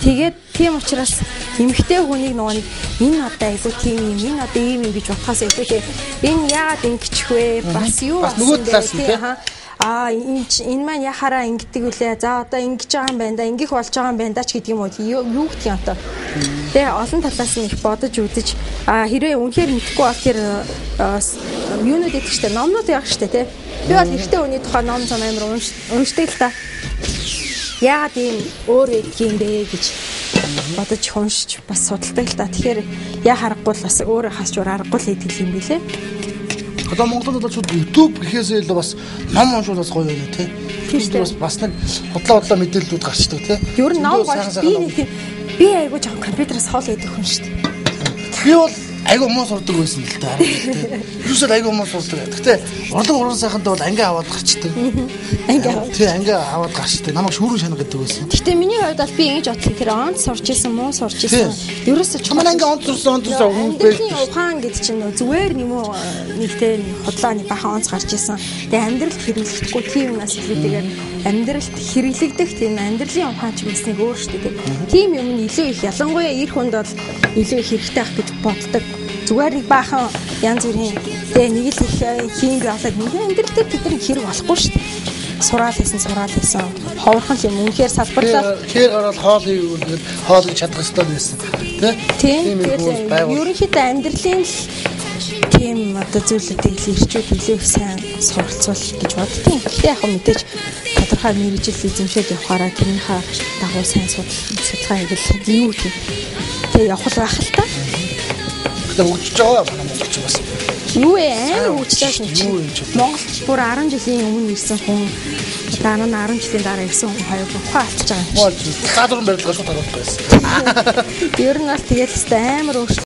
Тэгээд тийм учраас эмэгтэй хүнийг нөгөө нэг энэ одоо айгуу тийм юм энэ одоо ийм юм гэж бодхоос илүү тийм энэ яагаад ингэчих вэ бас юу нөгөө талаас нь тийм энэ маань яхаараа ингэдэг үлээ за одоо ингэж байгаа юм байна да ингэх болж байгаа юм байна да ч гэдэг юм уу юу гэх юм одоо тэгээ олон талаас нь их бодож үзэж хэрвээ үнэхээр мэдэхгүй бол тэр юунууд гэдэг чинь номнууд яг штэ тий би бол эртний хүний тухай ном зам амар уншдаг л та яагаад ийм өөр юм бэ гэж бодож уншиж бас судалдаг л та тэгэхээр яа харахгүй л бас өөрөө хасч аргагүй л идэх юм билээ. Одоо Монголд бол YouTube гэхээсээ илүү бас ном уншуул бас гоё байна тий. Тэр бас нэг худлаа мэдээллүүд гарчдаг тий. Ер нь ном гоё би айгуу жоохон компьютераас хоол идэх хүн шүү дээ. Би бол айгуу муу сурдаг байсан л да. Юусэл айгуу муу сурдаг. Гэхдээ уран сайхантай бол анги аваад гарчдаг. Анги аваад гарчдаг. Намайг шүүрэн шанаг гэдэг байсан. Гэхдээ миний хувьд бол би ингэж бодлоо тэр онц сурч исэн муу сурч исэн. Ерөөсөө чамаа анги онц сурсан хүн байдаг. Ухаан гэдэг чинь зүгээр нэгтэй худлаа нэг бахан онц гарч исэн. Тэгээ амьдралд хэрэглэхгүй тийм юмнаас илүүтэйгээр амьдралд хэрэглэгдэх тийм амьдралын ухаан ч юмсныг өөр шүү дээ. Тийм юм нь илүү их ялангуяа эр хүнд бол илүү их хэрэгтэй ах гэж боддог. Зүгээр нэг баахан янз бүрийн тэгээ нэг л их хийм биолог нэг амьдрал дээр тэд нар хэрэг болохгүй шүү дээ. Сураал хийсэн. Ховорхон юм үнэхээр салбарлаа. Тэгэхээр гараад хоол хийгээд хоолыг чадах хэрэгтэй байсан. Тийм. Ерөнхийдөө амьдралын тийм одоо зүйлүүдийг ирчүүд илүү их сайн суралцвал гэж боддیں۔ Гэхдээ яг мэдээж тодорхой мэргэжил эзэмшээд явахаараа тэрнийхээ дагуу сайн судалгаа хийгээл юу гэх тэгээ явах байх л та. Гэхдээ хөгжиж байгаа манай монголч бас. Юу амар хөгжиж байгаа юм чи. Монголд бүр 10 жилийн өмнө ирсэн хүн дараа нь 10 жилийн дараа ирсэн хүн хоёр ухаан алчж байгаа юм. Гадуурн барилгаа шууд харагдах байсан. Ер нь бол тэгэл амар